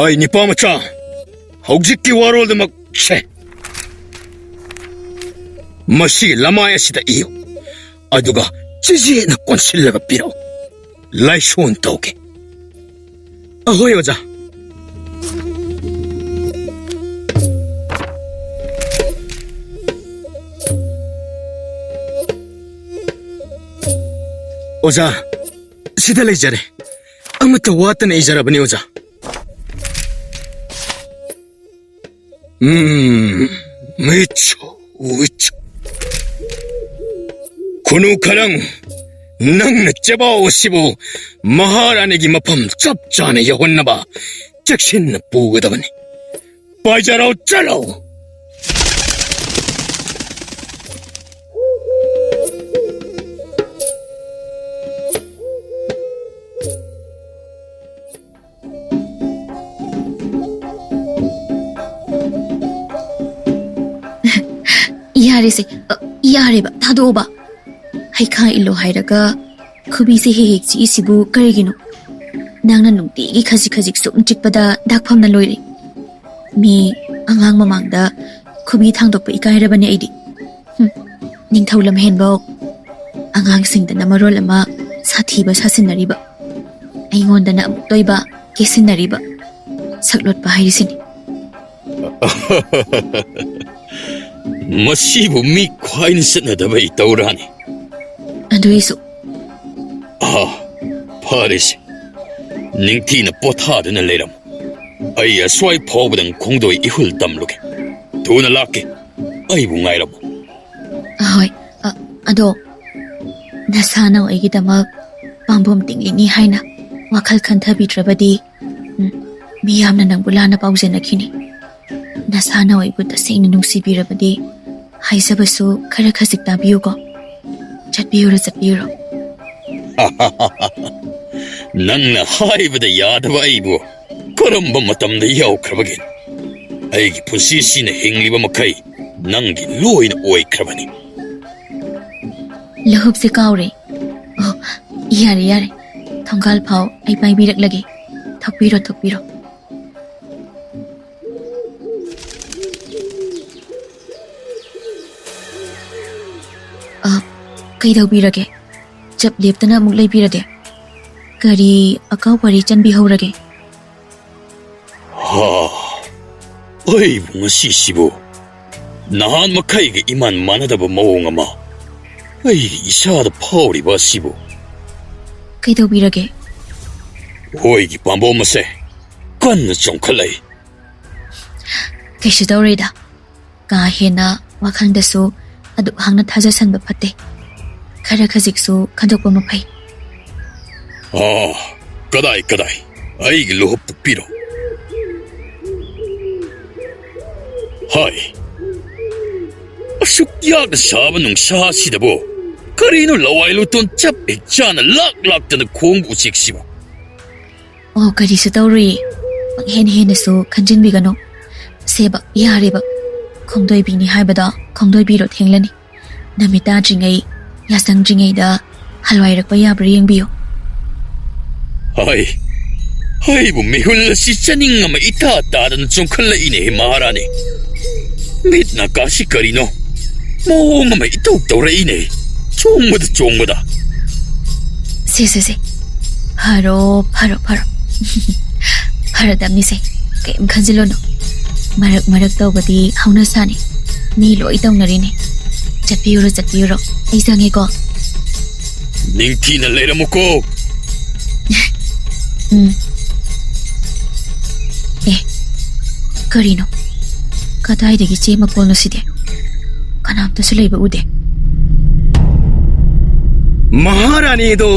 ꯑꯩ ꯅꯤꯄꯥꯃꯆꯥ, ꯍꯧꯖꯤꯛꯀꯤ ꯋꯥꯔꯣꯜꯗꯃꯛ ꯁꯦ. ꯃꯁꯤꯒꯤ ꯂꯃꯥꯏ ꯑꯁꯤꯗ ꯏꯌꯨ, ꯑꯗꯨꯒ ꯆꯤꯖꯦꯠꯅ ꯀꯣꯟꯁꯤꯜꯂꯒ ꯄꯤꯔꯛꯎ. ꯂꯥꯏꯁꯣꯟ ꯇꯧꯒꯦ. ꯑꯍꯣꯏ ꯑꯣꯖꯥ. ꯑꯣꯖꯥ, ꯁꯤꯗ ꯂꯩꯖꯔꯦ. ꯑꯃꯠꯇ ꯋꯥꯠꯇꯅ ꯏꯖꯔꯕꯅꯤ ꯑꯣꯖꯥ. ꯃꯤꯠꯁꯨ ꯎꯏꯠꯁꯨ. ꯈꯨꯅꯨ ꯈꯔꯪ, ꯅꯪꯅ ꯆꯦꯕꯥꯎ ꯑꯁꯤꯕꯨ ꯃꯍꯥꯔꯥꯅꯤꯒꯤ ꯃꯐꯝ ꯆꯞ ꯆꯥꯅ ꯌꯧꯍꯟꯅꯕ ꯆꯦꯛꯁꯤꯟꯅ ꯄꯨꯒꯗꯕꯅꯤ. ꯄꯥꯏꯖꯔꯣ, ꯆꯠꯂꯣ. ꯌꯥꯔꯦꯁꯦ, ꯌꯥꯔꯦꯕ, ꯊꯥꯗꯣꯛꯑꯣꯕ. ꯍꯩꯈꯥ ꯏꯜꯂꯣ ꯍꯥꯏꯔꯒ ꯈꯨꯕꯤꯁꯦ ꯍꯦꯛ ꯍꯦꯛ ꯆꯤꯛꯏꯁꯤꯕꯨ ꯀꯔꯤꯒꯤꯅꯣ? ꯅꯪꯅ ꯅꯨꯡꯇꯤꯒꯤ ꯈꯖꯤꯛ ꯈꯖꯤꯛ ꯁꯨꯝ ꯆꯤꯛꯄꯗ ꯗꯥꯛꯐꯝꯅ ꯂꯣꯏꯔꯦ. ꯃꯤ ꯑꯉꯥꯡ ꯃꯃꯥꯡꯗ ꯈꯨꯕꯤ ꯊꯥꯡꯗꯣꯛꯄ ꯏꯀꯥꯏꯔꯕꯅꯦ ꯑꯩꯗꯤ. ꯅꯤꯡꯊꯧ ꯂꯝꯍꯦꯟꯕꯧ, ꯑꯉꯥꯡꯁꯤꯡꯗꯅ ꯃꯔꯣꯜ ꯑꯃ ꯁꯥꯊꯤꯕ ꯁꯥꯁꯤꯟꯅꯔꯤꯕ, ꯑꯩꯉꯣꯟꯗꯅ ꯑꯃꯨꯛ ꯇꯣꯏꯕ ꯀꯦꯁꯤꯟꯅꯔꯤꯕ. ꯁꯛꯂꯣꯠꯄ ꯍꯥꯏꯔꯤꯁꯤꯅꯤ. ꯃꯁꯤꯕꯨ ꯃꯤ ꯈ꯭ꯋꯥꯏꯅ ꯆꯠꯅꯗꯕ ꯏꯇꯧꯔꯥꯅꯤ. ꯑꯗꯨꯏꯁꯨ ꯐꯔꯦꯁꯦ, ꯅꯤꯡꯊꯤꯅ ꯄꯣꯊꯥꯗꯨꯅ ꯂꯩꯔꯝꯃꯨ. ꯑꯩ ꯑꯁ꯭ꯋꯥꯏ ꯐꯥꯎꯕꯗꯪ ꯈꯣꯡꯗꯣꯏ ꯏꯍꯨꯜ ꯇꯝꯂꯨꯒꯦ. ꯊꯨꯅ ꯂꯥꯛꯀꯦ. ꯑꯩꯕꯨ ꯉꯥꯏꯔꯝꯃꯨ. ꯑꯍꯣꯏ. ꯑꯗꯣ ꯅꯁꯥꯅ ꯑꯩꯒꯤꯗꯃꯛ ꯄꯥꯝꯕꯣꯝ ꯇꯤꯡꯂꯤꯅꯤ ꯍꯥꯏꯅ ꯋꯥꯈꯜ ꯈꯟꯊꯕꯤꯗ꯭ꯔꯕꯗꯤ ꯃꯤꯌꯥꯝꯅ ꯅꯪꯕꯨ ꯂꯥꯟꯅ ꯄꯥꯎꯖꯅꯈꯤꯅꯤ ꯅꯁꯥꯅ ꯑꯩꯕꯨ ꯇꯁꯦꯡꯅ ꯅꯨꯡꯁꯤꯕꯤꯔꯕꯗꯤ ꯍꯥꯏꯖꯕꯁꯨ ꯈꯔ ꯈꯖꯤꯛ ꯇꯥꯕꯤꯌꯨꯀꯣ ꯆꯠꯄꯤꯌꯨꯔꯣ ꯆꯠꯄꯤꯌꯨꯔꯣ ꯅꯪꯅ ꯍꯥꯏꯕꯗ ꯌꯥꯗꯕ ꯑꯩꯕꯨ ꯀꯔꯝꯕ ꯃꯇꯝꯗ ꯌꯥꯎꯈ꯭ꯔꯕꯒꯦ ꯑꯩꯒꯤ ꯄꯨꯟꯁꯤꯁꯤꯅ ꯍꯤꯡꯂꯤꯕ ꯃꯈꯩ ꯅꯪꯒꯤ ꯂꯣꯏꯅ ꯑꯣꯏꯈ꯭ꯔꯕꯅꯤ ꯂꯍꯨꯞꯁꯦ ꯀꯥꯎꯔꯦ ꯑꯣ ꯌꯥꯔꯦ ꯌꯥꯔꯦ ꯊꯣꯡꯒꯥꯜ ꯐꯥꯎ ꯑꯩ ꯄꯥꯏꯕꯤꯔꯛꯂꯒꯦ ꯊꯣꯛꯄꯤꯔꯣ ꯊꯣꯛꯄꯤꯔꯣ ꯀꯩꯗꯧꯕꯤꯔꯒꯦ ꯆꯞ ꯂꯦꯞꯇꯅ ꯑꯃꯨꯛ ꯂꯩꯕꯤꯔꯒꯦ ꯀꯔꯤ ꯑꯀꯥꯎ ꯄꯔꯤ ꯆꯟꯕꯤꯍꯧꯔꯒꯦ ꯑꯩꯕꯨ ꯉꯁꯤꯁꯤꯕꯨ ꯅꯍꯥꯟ ꯃꯈꯩꯒ ꯏꯃꯥꯟ ꯃꯥꯟꯅꯗꯕ ꯃꯑꯣꯡ ꯑꯃ ꯑꯩꯒꯤ ꯏꯁꯥꯗ ꯐꯥꯎꯔꯤꯕ ꯑꯁꯤꯕꯨ ꯀꯩꯗꯧꯕꯤꯔꯒꯦ ꯑꯣꯏꯒꯤ ꯄꯥꯝꯕꯣꯝ ꯑꯁꯦ ꯀꯟꯅ ꯆꯣꯡꯈꯠꯂꯛꯏ ꯀꯩꯁꯨ ꯇꯧꯔꯣꯏꯗ ꯀꯥ ꯍꯦꯟꯅ ꯋꯥꯈꯜꯗꯁꯨ ꯑꯗꯨꯛ ꯍꯥꯡꯅ ꯊꯥꯖꯁꯟꯕ ꯐꯠꯇꯦ ꯈꯔ ꯈꯖꯤꯛꯁꯨ ꯈꯟꯗꯣꯛꯄ ꯃꯐꯩ ꯀꯗꯥꯏ ꯑꯩꯒꯤ ꯂꯨꯍꯨꯞꯇꯨ ꯄꯤꯔꯣ ꯍꯥꯏ ꯑꯁꯨꯛ ꯌꯥꯛꯅ ꯁꯥꯕ ꯅꯨꯡꯁꯥꯁꯤꯗꯕꯨ ꯀꯔꯤꯅꯣ ꯂꯋꯥꯏ ꯂꯨꯇꯣꯟ ꯆꯞ ꯍꯦꯛ ꯆꯥꯅ ꯂꯥꯛꯇꯅ ꯈꯣꯡꯕ ꯎꯆꯦꯛꯁꯤꯕꯨ ꯑꯣ ꯀꯔꯤꯁꯨ ꯇꯧꯔꯨꯏ ꯄꯪꯍꯦꯟ ꯍꯦꯟꯅꯁꯨ ꯈꯟꯖꯤꯟꯕꯤꯒꯅꯨ ꯁꯦꯕ ꯌꯥꯔꯦꯕ ꯈꯣꯡꯗꯣꯏꯕꯤꯅꯤ ꯍꯥꯏꯕꯗ ꯈꯣꯡꯗꯣꯏꯕꯤꯔꯣ ꯊꯦꯡꯂꯅꯤ ꯅꯨꯃꯤꯠ ꯇꯥꯗ꯭ꯔꯤꯉꯩ ꯌꯥꯆꯪꯗ꯭ꯔꯤꯉꯩꯗ ꯍꯜꯋꯥꯏꯔꯛꯄ ꯌꯥꯕ꯭ꯔꯥ ꯌꯦꯡꯕꯤꯌꯨ ꯑꯩꯕꯨ ꯃꯤꯍꯨꯜ ꯑꯁꯤ ꯆꯅꯤꯡ ꯑꯃ ꯏꯇꯥ ꯇꯥꯗꯅ ꯆꯣꯡꯈꯠꯂꯛꯏꯅꯦ ꯃꯍꯥꯔꯥꯅꯤ ꯃꯤꯠ ꯅꯥꯀꯥꯁꯤ ꯀꯔꯤꯅꯣ ꯃꯑꯣꯡ ꯑꯃ ꯏꯇꯧ ꯇꯧꯔꯛꯏꯅꯦ ꯆꯣꯡꯕꯗ ꯁꯦ ꯐꯔꯣ ꯐꯔꯗꯝꯅꯤꯁꯦ ꯀꯩꯝ ꯈꯟꯖꯤꯜꯂꯨꯅꯨ ꯃꯔꯛ ꯇꯧꯕꯗꯤ ꯍꯧꯅꯁꯥꯅꯤ ꯃꯤ ꯂꯣꯏ ꯇꯧꯅꯔꯤꯅꯦ ꯆꯠꯄꯤꯌꯨꯔꯣ ꯑꯩ ꯆꯪꯉꯦꯀꯣ ꯅꯤꯡꯊꯤꯅ ꯂꯩꯔꯝꯃꯨꯀꯣ ꯀꯔꯤꯅꯣ ꯀꯗꯥꯏꯗꯒꯤ ꯆꯦ ꯃꯀꯣꯜꯅꯣ ꯁꯤꯗꯤ ꯀꯅꯥꯝꯇꯁꯨ ꯂꯩꯕ ꯎꯗꯦ ꯃꯍꯥꯔꯥꯅꯤꯗꯣ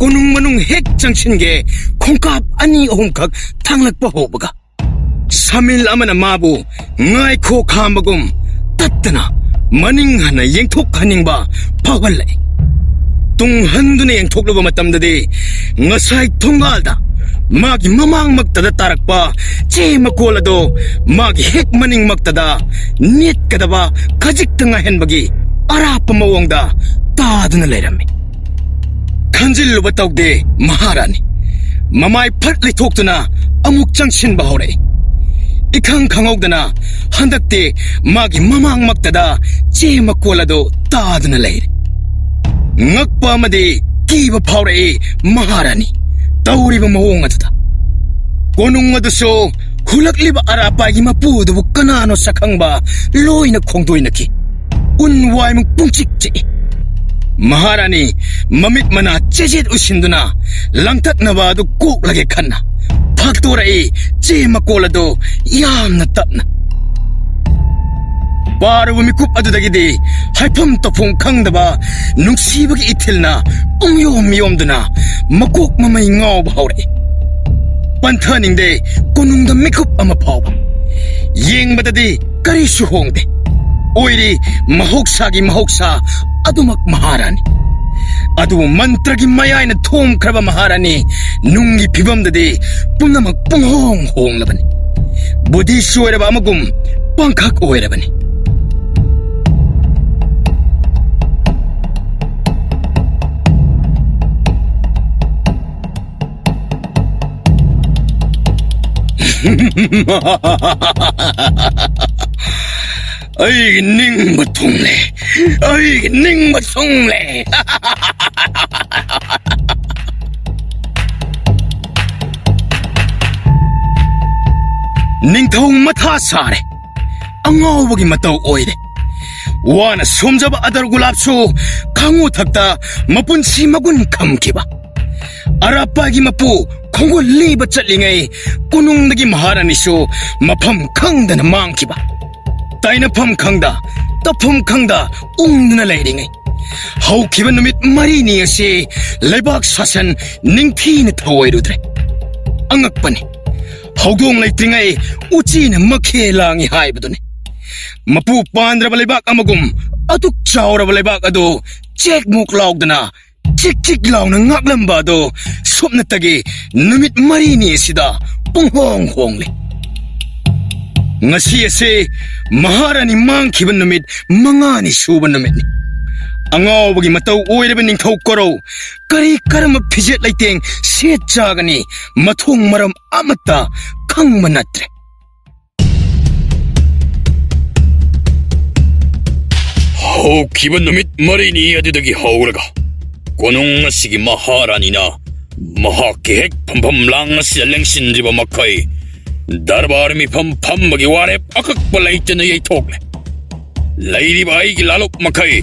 ꯀꯣꯅꯨꯡ ꯃꯅꯨꯡ ꯍꯦꯛ ꯆꯪꯁꯤꯟꯒꯦ ꯈꯣꯡꯀꯥꯞ 2-3ꯈꯛ ꯊꯥꯡꯂꯛꯄ ꯍꯧꯕꯒ ꯁꯃꯤꯜ ꯑꯃꯅ ꯃꯥꯕꯨ ꯉꯥꯏꯈꯣ ꯈꯥꯝꯕꯒꯨꯝ ꯇꯠꯇꯅ ꯃꯅꯤꯡ ꯍꯟꯅ ꯌꯦꯡꯊꯣꯛꯍꯟꯅꯤꯡꯕ ꯐꯥꯎꯍꯜꯂꯛꯏ ꯇꯨꯡ ꯍꯟꯗꯨꯅ ꯌꯦꯡꯊꯣꯛꯂꯨꯕ ꯃꯇꯝꯗꯗꯤ ꯉꯁꯥꯏ ꯊꯣꯡꯒꯥꯜꯗ ꯃꯥꯒꯤ ꯃꯃꯥꯡꯃꯛꯇꯗ ꯇꯥꯔꯛꯄ ꯆꯦ ꯃꯀꯣꯜ ꯑꯗꯣ ꯃꯥꯒꯤ ꯍꯦꯛ ꯃꯅꯤꯡꯃꯛꯇꯗ ꯅꯦꯠꯀꯗꯕ ꯈꯖꯤꯛꯇ ꯉꯥꯏꯍꯟꯕꯒꯤ ꯑꯔꯥꯞꯄ ꯃꯑꯣꯡꯗ ꯇꯥꯗꯨꯅ ꯂꯩꯔꯝꯃꯤ ꯈꯟꯖꯤꯜꯂꯨꯕ ꯇꯧꯗꯦ ꯃꯍꯥꯔꯥꯅꯤ ꯃꯃꯥꯏ ꯐꯠ ꯂꯩꯊꯣꯛꯇꯨꯅ ꯑꯃꯨꯛ ꯆꯪꯁꯤꯟꯕ ꯍꯧꯔꯛꯏ इखंग खंगौदना हंदकते मागी ममांग मक्तदा चे मकोल अदो तादना लेर ngakpa amadi kiba phaurai maharani tauriba mawong aduda konung aduso hulakliba arapa gi mapu du kanano sakhangba loina khongdoinaki unwai mung pungchik chi maharani mamit mana chejet usinduna langtak naba du kok lage khanna phaktorai che makola do yamna tapna 바르고 미쿱 아두다기디 할품 또풍 강다바 눅시버기 이틀나 옹요미옴드나 마국 마마이 ngau 바우레 반타닝데 꼬농다 미쿱 아마 파우 옌바다디 까리수 홍데 오이리 마혹사기 마혹사 아두막 마하라니 아두 만트라기 마야이나 톰 크라바 마하라니 눅기 비범다디 뿜나막 뿡홍 홍라바니 부디 수에라바 아마금 빵칵 오에라바니 아이 닝마통래 아이 닝마통래 닝타ung 마타 사레 앙아오버기 마타오 오이레 와나 솜자바 아다르굴랍수 강우 탁다 마뿐 시마군 감기바 아라빠기 마뿌 콩고 리바 찰링에 꾸능드기 마하라니쇼 마팜 강다나 망키바 따이나 팜 강다 따팜 강다 웅드나 레이링에 하우키바 누밋 마리니여시 레박 사산 닝티니 타워이루드레 앙악바니 ꯍꯧꯗꯣꯡ ꯂꯩꯇ꯭ꯔꯤꯉꯩ ꯎꯆꯤꯅ ꯃꯈꯦ ꯂꯥꯡꯉꯤ ꯍꯥꯏꯕꯗꯨꯅꯤ ꯃꯄꯨ ꯄꯥꯟꯗ꯭ꯔꯕ ꯂꯩꯕꯥꯛ ꯑꯃꯒꯨꯝ ꯑꯗꯨꯛ ꯆꯥꯎꯔꯕ ꯂꯩꯕꯥꯛ ꯑꯗꯨ ꯆꯦꯛꯃꯨꯛ ꯂꯥꯎꯗꯅ ꯆꯤꯛ ꯆꯤꯛ ꯂꯥꯎꯅ ꯉꯥꯛꯂꯝꯕ ꯑꯗꯨ ꯁꯨꯞꯅꯇꯒꯤ ꯅꯨꯃꯤꯠ 4ꯅꯤ ꯑꯁꯤꯗ ꯄꯨꯡꯍꯣꯡ ꯍꯣꯡꯂꯦ ꯉꯁꯤ ꯑꯁꯤ ꯃꯍꯥꯔꯥꯅꯤ ꯃꯥꯡꯈꯤꯕ ꯅꯨꯃꯤꯠ 5ꯅꯤ ꯁꯨꯕ ꯅꯨꯃꯤꯠꯅꯤ ꯑꯉꯥꯎꯕꯒꯤ ꯃꯇꯧ ꯑꯣꯏꯔꯕ ꯅꯤꯡꯊꯧ ꯀꯣꯔꯧ ꯀꯔꯤ ꯀꯔꯝꯕ ꯐꯤꯖꯦꯠ ꯂꯩꯇꯦꯡ ꯁꯦꯠ ꯆꯥꯒꯅꯤ ꯃꯊꯣꯡ ꯃꯔꯝ ꯑꯃꯠꯇ ꯈꯪꯕ ꯅꯠꯇ꯭ꯔꯦ ꯍꯧꯈꯤꯕ ꯅꯨꯃꯤꯠ 4ꯅꯤ ꯑꯗꯨꯗꯒꯤ ꯍꯧꯔꯒ ꯀꯣꯅꯨꯡ ꯑꯁꯤꯒꯤ ꯃꯍꯥꯔꯥꯅꯤꯅ ꯃꯍꯥꯛꯀꯤ ꯍꯦꯛ ꯐꯝꯐꯝ ꯂꯥꯡ ꯑꯁꯤꯗ ꯂꯦꯡꯁꯤꯟꯗ꯭ꯔꯤꯕ ꯃꯈꯩ ꯗꯔꯕꯥꯔ ꯃꯤꯐꯝ ꯐꯝꯕꯒꯤ ꯋꯥꯔꯦꯞ ꯑꯀꯛꯄ ꯂꯩꯇꯅ ꯌꯩꯊꯣꯛꯂꯦ ꯂꯩꯔꯤꯕ ꯑꯩꯒꯤ ꯂꯥꯂꯨꯞ ꯃꯈꯩ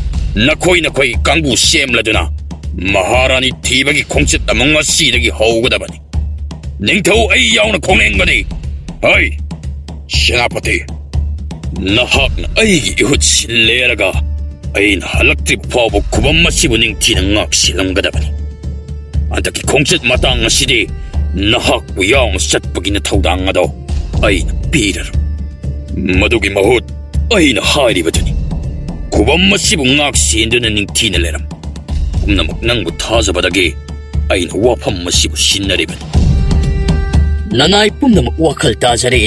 ꯅꯈꯣꯏ ꯀꯥꯡꯕꯨ ꯁꯦꯝꯂꯗꯨꯅ ꯃꯍꯥꯔꯥꯅꯤ ꯊꯤꯕꯒꯤ ꯈꯣꯡꯆꯠ ꯑꯃ ꯉꯁꯤꯗꯒꯤ ꯍꯧꯒꯗꯕꯅꯤ ꯅꯤꯡꯊꯧ ꯑꯩ ꯌꯥꯎꯅ ꯈꯣꯡꯅꯤꯡꯕꯅꯤ ꯍꯩ ꯁꯦꯅꯥꯄꯇꯤ ꯅꯍꯥꯛꯅ ꯑꯩꯒꯤ ꯏꯍꯨꯠ ꯁꯤꯜꯂꯦꯔꯒ ꯑꯩꯅ ꯍꯜꯂꯛꯇ꯭ꯔꯤꯕ ꯐꯥꯎꯕ ꯈꯨꯕꯝ ꯑꯁꯤꯕꯨ ꯅꯤꯡꯊꯤꯅ ꯉꯥꯛꯁꯤꯜꯂꯝꯒꯗꯕꯅꯤ ꯍꯟꯗꯛꯀꯤ ꯈꯣꯡꯆꯠ ꯃꯇꯥꯡ ꯑꯁꯤꯗꯤ ꯅꯍꯥꯛꯄꯨ ꯌꯥꯎꯅ ꯆꯠꯄꯒꯤꯅ ꯊꯧꯗꯥꯡ ꯑꯗꯣ ꯑꯩꯅ ꯄꯤꯔꯔꯣꯏ ꯃꯗꯨꯒꯤ ꯃꯍꯨꯠ ꯑꯩꯅ ꯍꯥꯏꯔꯤꯕꯗꯨꯅꯤ ꯈꯨꯕꯝ ꯑꯁꯤꯕꯨ ꯉꯥꯛꯁꯦꯟꯗꯨꯅ ꯅꯤꯡꯊꯤꯅ ꯂꯩꯔꯝ ꯄꯨꯝꯅꯃꯛ ꯅꯪꯕꯨ ꯊꯥꯖꯕꯗꯒꯤ ꯑꯩꯅ ꯋꯥꯐꯝ ꯑꯁꯤꯕꯨ ꯁꯤꯟꯅꯔꯤꯕꯅꯤ ꯅꯅꯥꯏ ꯄꯨꯝꯅꯃꯛ ꯋꯥꯈꯜ ꯇꯥꯖꯔꯦ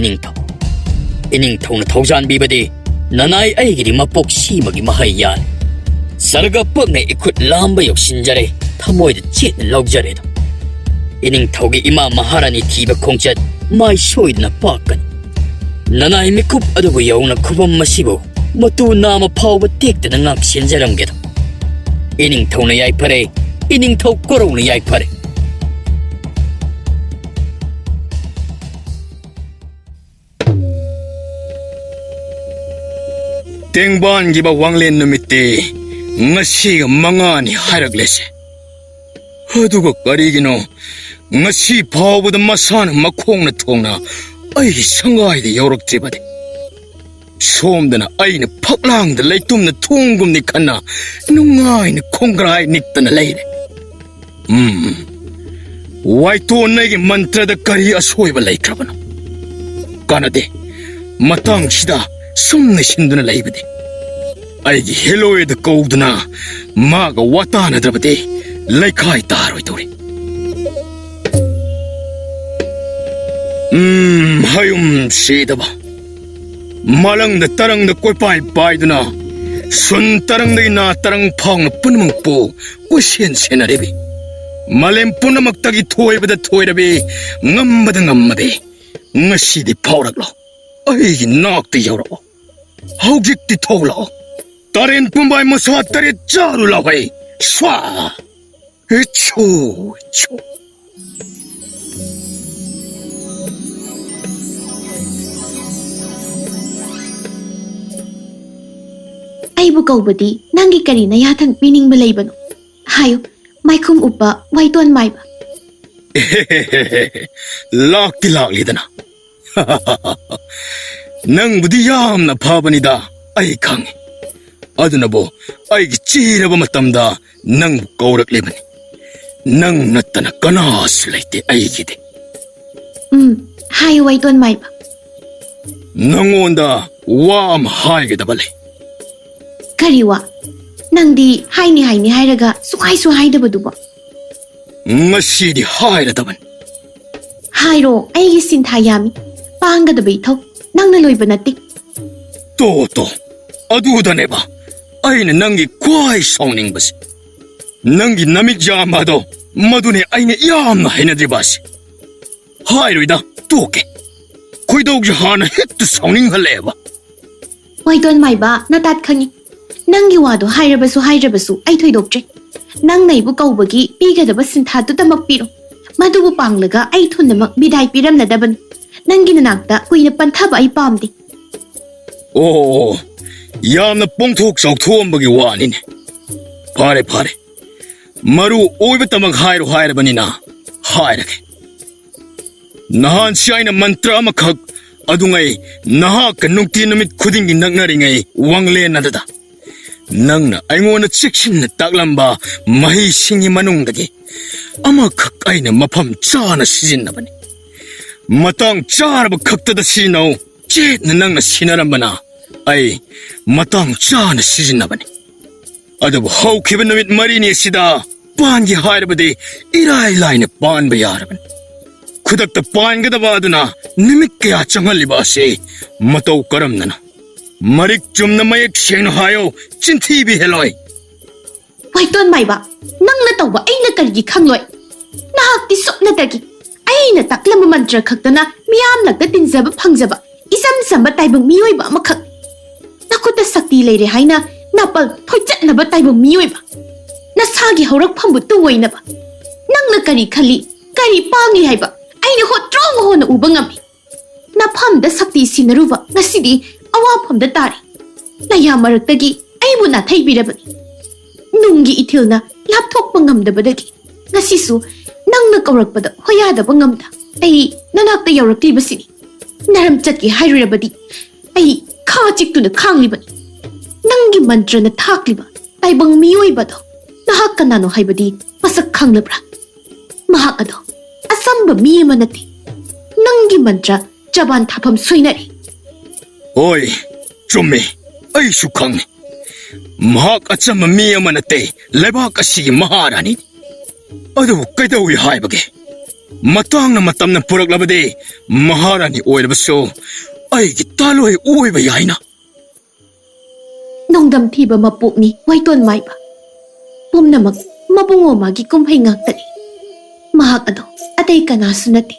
ꯏꯅꯤꯡꯊꯧꯅ ꯊꯧꯖꯥꯟꯕꯤꯕꯗꯤ ꯅꯅꯥꯏ ꯑꯩꯒꯤꯗꯤ ꯃꯄꯣꯛ ꯁꯤꯃꯒꯤ ꯃꯍꯩ ꯌꯥꯜꯂꯦ ꯁꯔꯒ ꯄꯛꯅ ꯏꯈꯨꯠ ꯂꯥꯝꯕ ꯌꯧꯁꯤꯟꯖꯔꯦ ꯊꯃꯣꯏꯗ ꯆꯦꯠꯅ ꯂꯧꯖꯔꯦꯗꯣ ꯏꯅꯤꯡꯊꯧꯒꯤ ꯏꯃꯥ ꯃꯍꯥꯔꯥꯅꯤ ꯊꯤꯕ ꯈꯣꯡꯆꯠ ꯃꯥꯏ ꯁꯣꯏꯗꯅ ꯄꯥꯛꯀꯅꯤ ꯅꯅꯥꯏ ꯃꯤꯀꯨꯞ ꯑꯗꯨꯕꯨ ꯌꯧꯅ ꯈꯨꯕꯝ ꯑꯁꯤꯕꯨ ꯃꯇꯨ ꯅꯥꯝꯃ ꯐꯥꯎꯕ ꯇꯦꯛꯇꯅ ꯉꯥꯛ ꯁꯦꯟꯖꯔꯝꯒꯦꯗꯣ ꯏꯅꯤꯡꯊꯧꯅ ꯌꯥꯏꯐꯔꯦ ꯏꯅꯤꯡꯊꯧ ꯀꯣꯔꯧꯅ ꯌꯥꯏꯐꯔꯦ ꯇꯦꯡꯕꯥꯟꯒꯤꯕ ꯋꯥꯡꯂꯦꯟ ꯅꯨꯃꯤꯠꯇꯤ ꯉꯁꯤꯒ 5ꯅꯤ ꯍꯥꯏꯔꯛꯂꯦꯁꯦ ꯑꯗꯨꯒ ꯀꯔꯤꯒꯤꯅꯣ ꯉꯁꯤ ꯐꯥꯎꯕꯗ ꯃꯁꯥꯅ ꯃꯈꯣꯡꯅ ꯊꯣꯡꯅ ꯑꯩꯒꯤ ꯁꯪꯒꯥꯏꯗ ꯌꯧꯔꯛꯇ꯭ꯔꯤꯕꯗꯤ ꯁꯣꯝꯗꯅ ꯑꯩꯅ ꯐꯛꯂꯥꯡꯗ ꯂꯩꯇꯨꯝꯅ ꯊꯣꯡꯒꯨꯝꯅꯤ ꯈꯟꯅ ꯅꯨꯡꯉꯥꯏꯅ ꯈꯣꯡꯒ꯭ꯔꯥꯏ ꯅꯤꯛꯇꯅ ꯂꯩꯔꯦ ꯋꯥꯏꯇꯣꯟꯅꯒꯤ ꯃꯟꯇ꯭ꯔꯗ ꯀꯔꯤ ꯑꯁꯣꯏꯕ ꯂꯩꯈ꯭ꯔꯕꯅꯣ ꯀꯥꯟꯅꯗꯦ ꯃꯇꯥꯡꯁꯤꯗ ꯁꯨꯝ ꯅꯩꯁꯤꯟꯗꯨꯅ ꯂꯩꯕꯗꯤ ꯑꯩꯒꯤ ꯍꯦꯂꯣꯏꯗ ꯀꯧꯗꯨꯅ ꯃꯥꯒ ꯋꯥꯇꯥꯅꯗ꯭ꯔꯕꯗꯤ ꯂꯩꯈꯥꯏ ꯇꯥꯔꯣꯏꯗꯧꯔꯤ ꯍꯌꯨꯝ ꯁꯤꯗꯕ ꯃꯥꯂꯪꯗ ꯇꯔꯪꯗ ꯀꯣꯏꯄꯥꯏ ꯄꯥꯏꯗꯨꯅ ꯁꯨꯟ ꯇꯔꯪꯗꯒꯤ ꯅꯥ ꯇꯔꯪ ꯐꯥꯎꯅ ꯄꯨꯝꯅꯃꯛꯄꯨ ꯀꯣꯏꯁꯦꯟ ꯁꯦꯟꯅꯔꯤꯕꯤ ꯃꯥꯂꯦꯝ ꯄꯨꯝꯅꯃꯛꯇꯒꯤ ꯊꯣꯏꯕꯗ ꯊꯣꯏꯔꯕꯤ ꯉꯝꯕꯗ ꯉꯝꯃꯕꯤ ꯉꯁꯤꯗꯤ ꯐꯥꯎꯔꯛꯂꯣ ꯑꯩꯒꯤ ꯅꯥꯛꯇ ꯌꯧꯔꯛꯑꯣ ꯍꯧꯖꯤꯛꯇꯤ ꯊꯣꯛꯂꯛꯑꯣ ꯇꯔꯦꯟ ꯄꯨꯝꯕꯥꯏ ꯃꯁꯥ 8 ꯆꯥꯔꯨ ꯂꯥꯎꯍꯩ ꯁ꯭ꯋꯥ ꯏꯆꯨ ꯑꯩꯕꯨ ꯀꯧꯕꯗꯤ ꯅꯪꯒꯤ ꯀꯔꯤ ꯅꯌꯥꯊꯪ ꯄꯤꯅꯤꯡꯕ ꯂꯩꯕꯅꯣ ꯍꯥꯏꯌꯨ ꯃꯥꯏꯈꯨꯝ ꯎꯞꯄ ꯋꯥꯏꯇꯣꯟ ꯃꯥꯏꯕ ꯂꯥꯛꯇꯤ ꯂꯥꯛꯂꯤꯗꯅ ꯅꯪꯕꯨꯗꯤ ꯌꯥꯝꯅ ꯐꯕꯅꯤꯗ ꯑꯩ ꯈꯪꯉꯤ ꯑꯗꯨꯅꯕꯨ ꯑꯩꯒꯤ ꯆꯤꯔꯕ ꯃꯇꯝꯗ ꯅꯪꯕꯨ ꯀꯧꯔꯛꯂꯤꯕꯅꯤ ꯅꯪ ꯅꯠꯇꯅ ꯀꯅꯥꯁꯨ ꯂꯩꯇꯦ ꯑꯩꯒꯤꯗꯤ ꯍꯥꯏꯌꯨ ꯋꯥꯏꯇꯣꯟ ꯃꯥꯏꯕ ꯅꯪꯉꯣꯟꯗ ꯋꯥ ꯑꯃ ꯍꯥꯏꯒꯗꯕ ꯂꯩ ꯀꯔꯤ ꯋꯥ ꯅꯪꯗꯤ ꯍꯥꯏꯅꯤ ꯍꯥꯏꯔꯒ ꯁꯨꯡꯍꯥꯏꯁꯨ ꯍꯥꯏꯗꯕꯗꯨꯕꯣ ꯉꯁꯤꯗꯤ ꯍꯥꯏꯔꯗꯕꯅꯤ ꯍꯥꯏꯔꯣ ꯑꯩꯒꯤ ꯁꯤꯟꯊꯥ ꯌꯥꯝꯃꯤ ꯄꯥꯡꯒꯗꯕ ꯏꯊꯧ ꯅꯪꯅ ꯂꯣꯏꯕ ꯅꯠꯇꯦ ꯇꯣ ꯑꯗꯨꯗꯅꯦꯕ ꯑꯩꯅ ꯅꯪꯒꯤ ꯈ꯭ꯋꯥꯏ ꯁꯥꯎꯅꯤꯡꯕꯁꯤ ꯅꯪꯒꯤ ꯅꯃꯤꯠ ꯌꯥꯝꯕ ꯑꯗꯣ ꯃꯗꯨꯅꯦ ꯑꯩꯅ ꯌꯥꯝꯅ ꯍꯩꯅꯗ꯭ꯔꯤꯕꯁꯤ ꯍꯥꯏꯔꯣꯏꯗ ꯇꯣꯛꯀꯦ ꯈꯣꯏꯗꯧꯁꯦ ꯍꯥꯟꯅ ꯍꯦꯛꯇ ꯁꯥꯎꯅꯤꯡꯍꯜꯂꯦꯕ ꯋꯥꯏꯇꯣꯟ ꯃꯥꯏꯕ ꯅꯇꯥꯠ ꯈꯪꯉꯤ ꯅꯪꯒꯤ ꯋꯥꯗꯣ ꯍꯥꯏꯔꯕꯁꯨ ꯑꯩ ꯊꯣꯏꯗꯣꯛꯇ꯭ꯔꯦ ꯅꯪꯅ ꯑꯩꯕꯨ ꯀꯧꯕꯒꯤ ꯄꯤꯒꯗꯕ ꯁꯤꯟꯊꯥꯗꯨꯗꯃꯛ ꯄꯤꯔꯣ ꯃꯗꯨꯕꯨ ꯄꯥꯡꯂꯒ ꯑꯩ ꯊꯨꯅꯃꯛ ꯕꯤꯗꯥꯏ ꯄꯤꯔꯝꯂꯗꯕꯅꯤ ꯅꯪꯒꯤ ꯅꯅꯥꯛꯇ ꯀꯨꯏꯅ ꯄꯟꯊꯕ ꯑꯩ ꯄꯥꯝꯗꯦ ꯑꯣ ꯌꯥꯝꯅ ꯄꯣꯡꯊꯣꯛ ꯆꯥꯎꯊꯣꯛꯑꯝꯕꯒꯤ ꯋꯥꯅꯤꯅꯦ ꯐꯔꯦ ꯃꯔꯨ ꯑꯣꯏꯕꯇꯃꯛ ꯍꯥꯏꯔꯣ ꯍꯥꯏꯔꯕꯅꯤꯅ ꯍꯥꯏꯔꯒꯦ ꯅꯍꯥꯟꯁꯤ ꯑꯩꯅ ꯃꯟꯇ꯭ꯔ ꯑꯃꯈꯛ ꯑꯗꯨꯉꯩ ꯅꯍꯥꯛꯀ ꯅꯨꯡꯇꯤ ꯅꯨꯃꯤꯠ ꯈꯨꯗꯤꯡꯒꯤ ꯅꯛꯅꯔꯤꯉꯩ ꯋꯥꯡꯂꯦꯟ ꯑꯗꯨꯗ ꯅꯪꯅ ꯑꯩꯉꯣꯟꯗ ꯆꯦꯛꯁꯤꯟꯅ ꯇꯥꯛꯂꯝꯕ ꯃꯍꯩꯁꯤꯡꯒꯤ ꯃꯅꯨꯡꯗꯒꯤ ꯑꯃꯈꯛ ꯑꯩꯅ ꯃꯐꯝ ꯆꯥꯅ ꯁꯤꯖꯤꯟꯅꯕꯅꯤ matang charaba khaktada sinau chet na nang na sinarambana ai matang chana sizinabani adabu hawkhiba namit marini sida pangi hairabadi irai laina panba yarabani khudakta pangadaba aduna nimit kaya changhaliba ase matau karamnana marik chumna mayek sengna hayo chinthi bi heloi Waiton Maiba, nang na tawba ay nakarigi kangloy. Nahakti sok na dagi. Ay nataklam mantra kaktana miyam nagdatin zaba pangjaba. Isam samba taybang miyoy ba makak. Nakuta sakti lere hayna napal thoychat na ba taybang miyoy ba. Nasagi haurak pambutungoy na ba. Nang nakari khali, kari pangi hay ba. Ay na hotrong ho na ubang ami. Napam da sakti sinaruba nasidi awapam da tari. Layamarak dagi ay mo na taybirabani. Nunggi itil na laptop pangamdabadagi. Ngasisu, nang nagkaurakpada hoyadaba ngamda. Ay nanakta yaurakliba naramchatki hairabadi. Ay kachik tu na kanglibani. Nanggi mantra na takliba. Taybang miyoy ba do? Nahak ka nano haibadi masak kanglabra. Mahak ado. Asamba miyama nati. Nanggi mantra jaban tapam soynari. Oi, chummi, ai sukangni. Mahak achama miyama nate lebak asigi maharani. Adu kaidawi haibage. Matang na matam na puraklabade maharani oirabaso ay gitaloy uoiba yaina. Nongdam thiba mapukni Waiton Maiba. Pumnamag mabungo magi kumhay ngaktani. Mahak ado atay kanasu nati.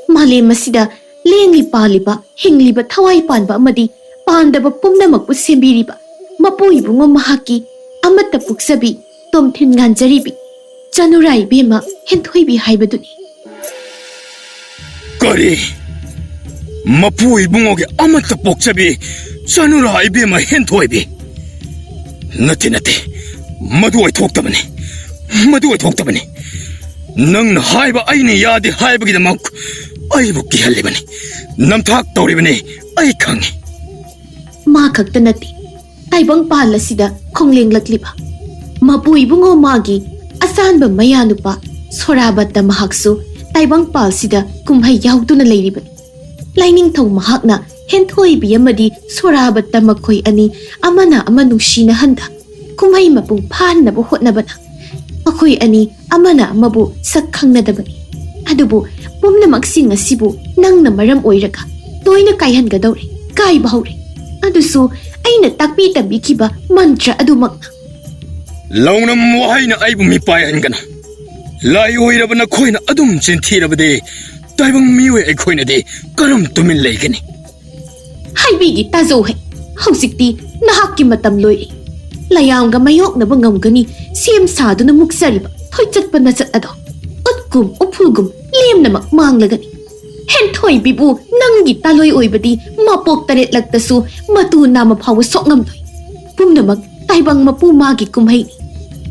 Mali masida lengli paliba hingliba thawai panba amadi pandaba pumnamag pu sembiriba. Mapuy bungo mahaki amata puksabi tom thin nganjaribi. Janurai bema henthoibi haibaduni. Kari mapuy bungoge amata poksabi Janurai bema hentoibi. Nati maduay thoktabani. Maduay thoktabani. Nang na haiba aini yadi haiba gidamak aibu kihalibani. Namthak tawribani ay khangi. Ma khakta nati. Taibang pala sida kongleng lakliba. Mapuy bungo magi asanba mayanupa sorabat mahaksu taibang pal sida kumhay yauduna layribani. Laining thaw mahakna henthoi biyamadi sorabat makoy ani amana amanungshi na handa. Kumhay mapung phan na buhot na bana. Makoy ani amana amabu sakhang na dabani. Adubu pumna magsing asibu nang na maram oiraga. Toy na kayhan gadawri. Kay bahawri. Adusu aina takpi tabikiba mantra adumakna. Launam wahay na aibu mipayan ka na. Layo hiraba na koy na adum sintirabade taibang miwe ay koy na di karam tumilay ka ni. Haibigi tazo hai. Hausikti nahaki matam loy. Layang ga mayok na bangam gani siyam sado na muksariba thoy chat pa nasat ado. Utgum upulgum liyam na makmang lagani. Hentoy bibu nanggi taloy oibadi mapok tarit lagtasu matu na mapawa sok ngamdoy. Pumnamag taibang mapu magi kumhay ni.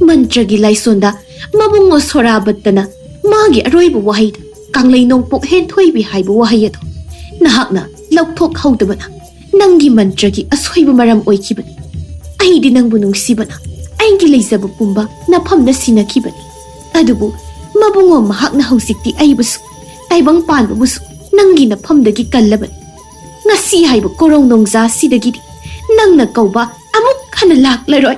Mantra gi laysonda mabungo sorabat na magi aroy bu wahay da kanglay nong pok hentoy bihay bu wahay ato. Nahak na lagtok hawda na nanggi mantra gi asoy bu maram oy kibani. Ay di nang bunong sibana ay gilaysa bu pumba na pam na sinakibani. Adubu mabungo mahak na hausikti ay basu. Taibang panba busu nanggi na pamdagi kallabani. Ngasi haiba korong nongza sidagidi nang nagkauba amuk kanalak laroy.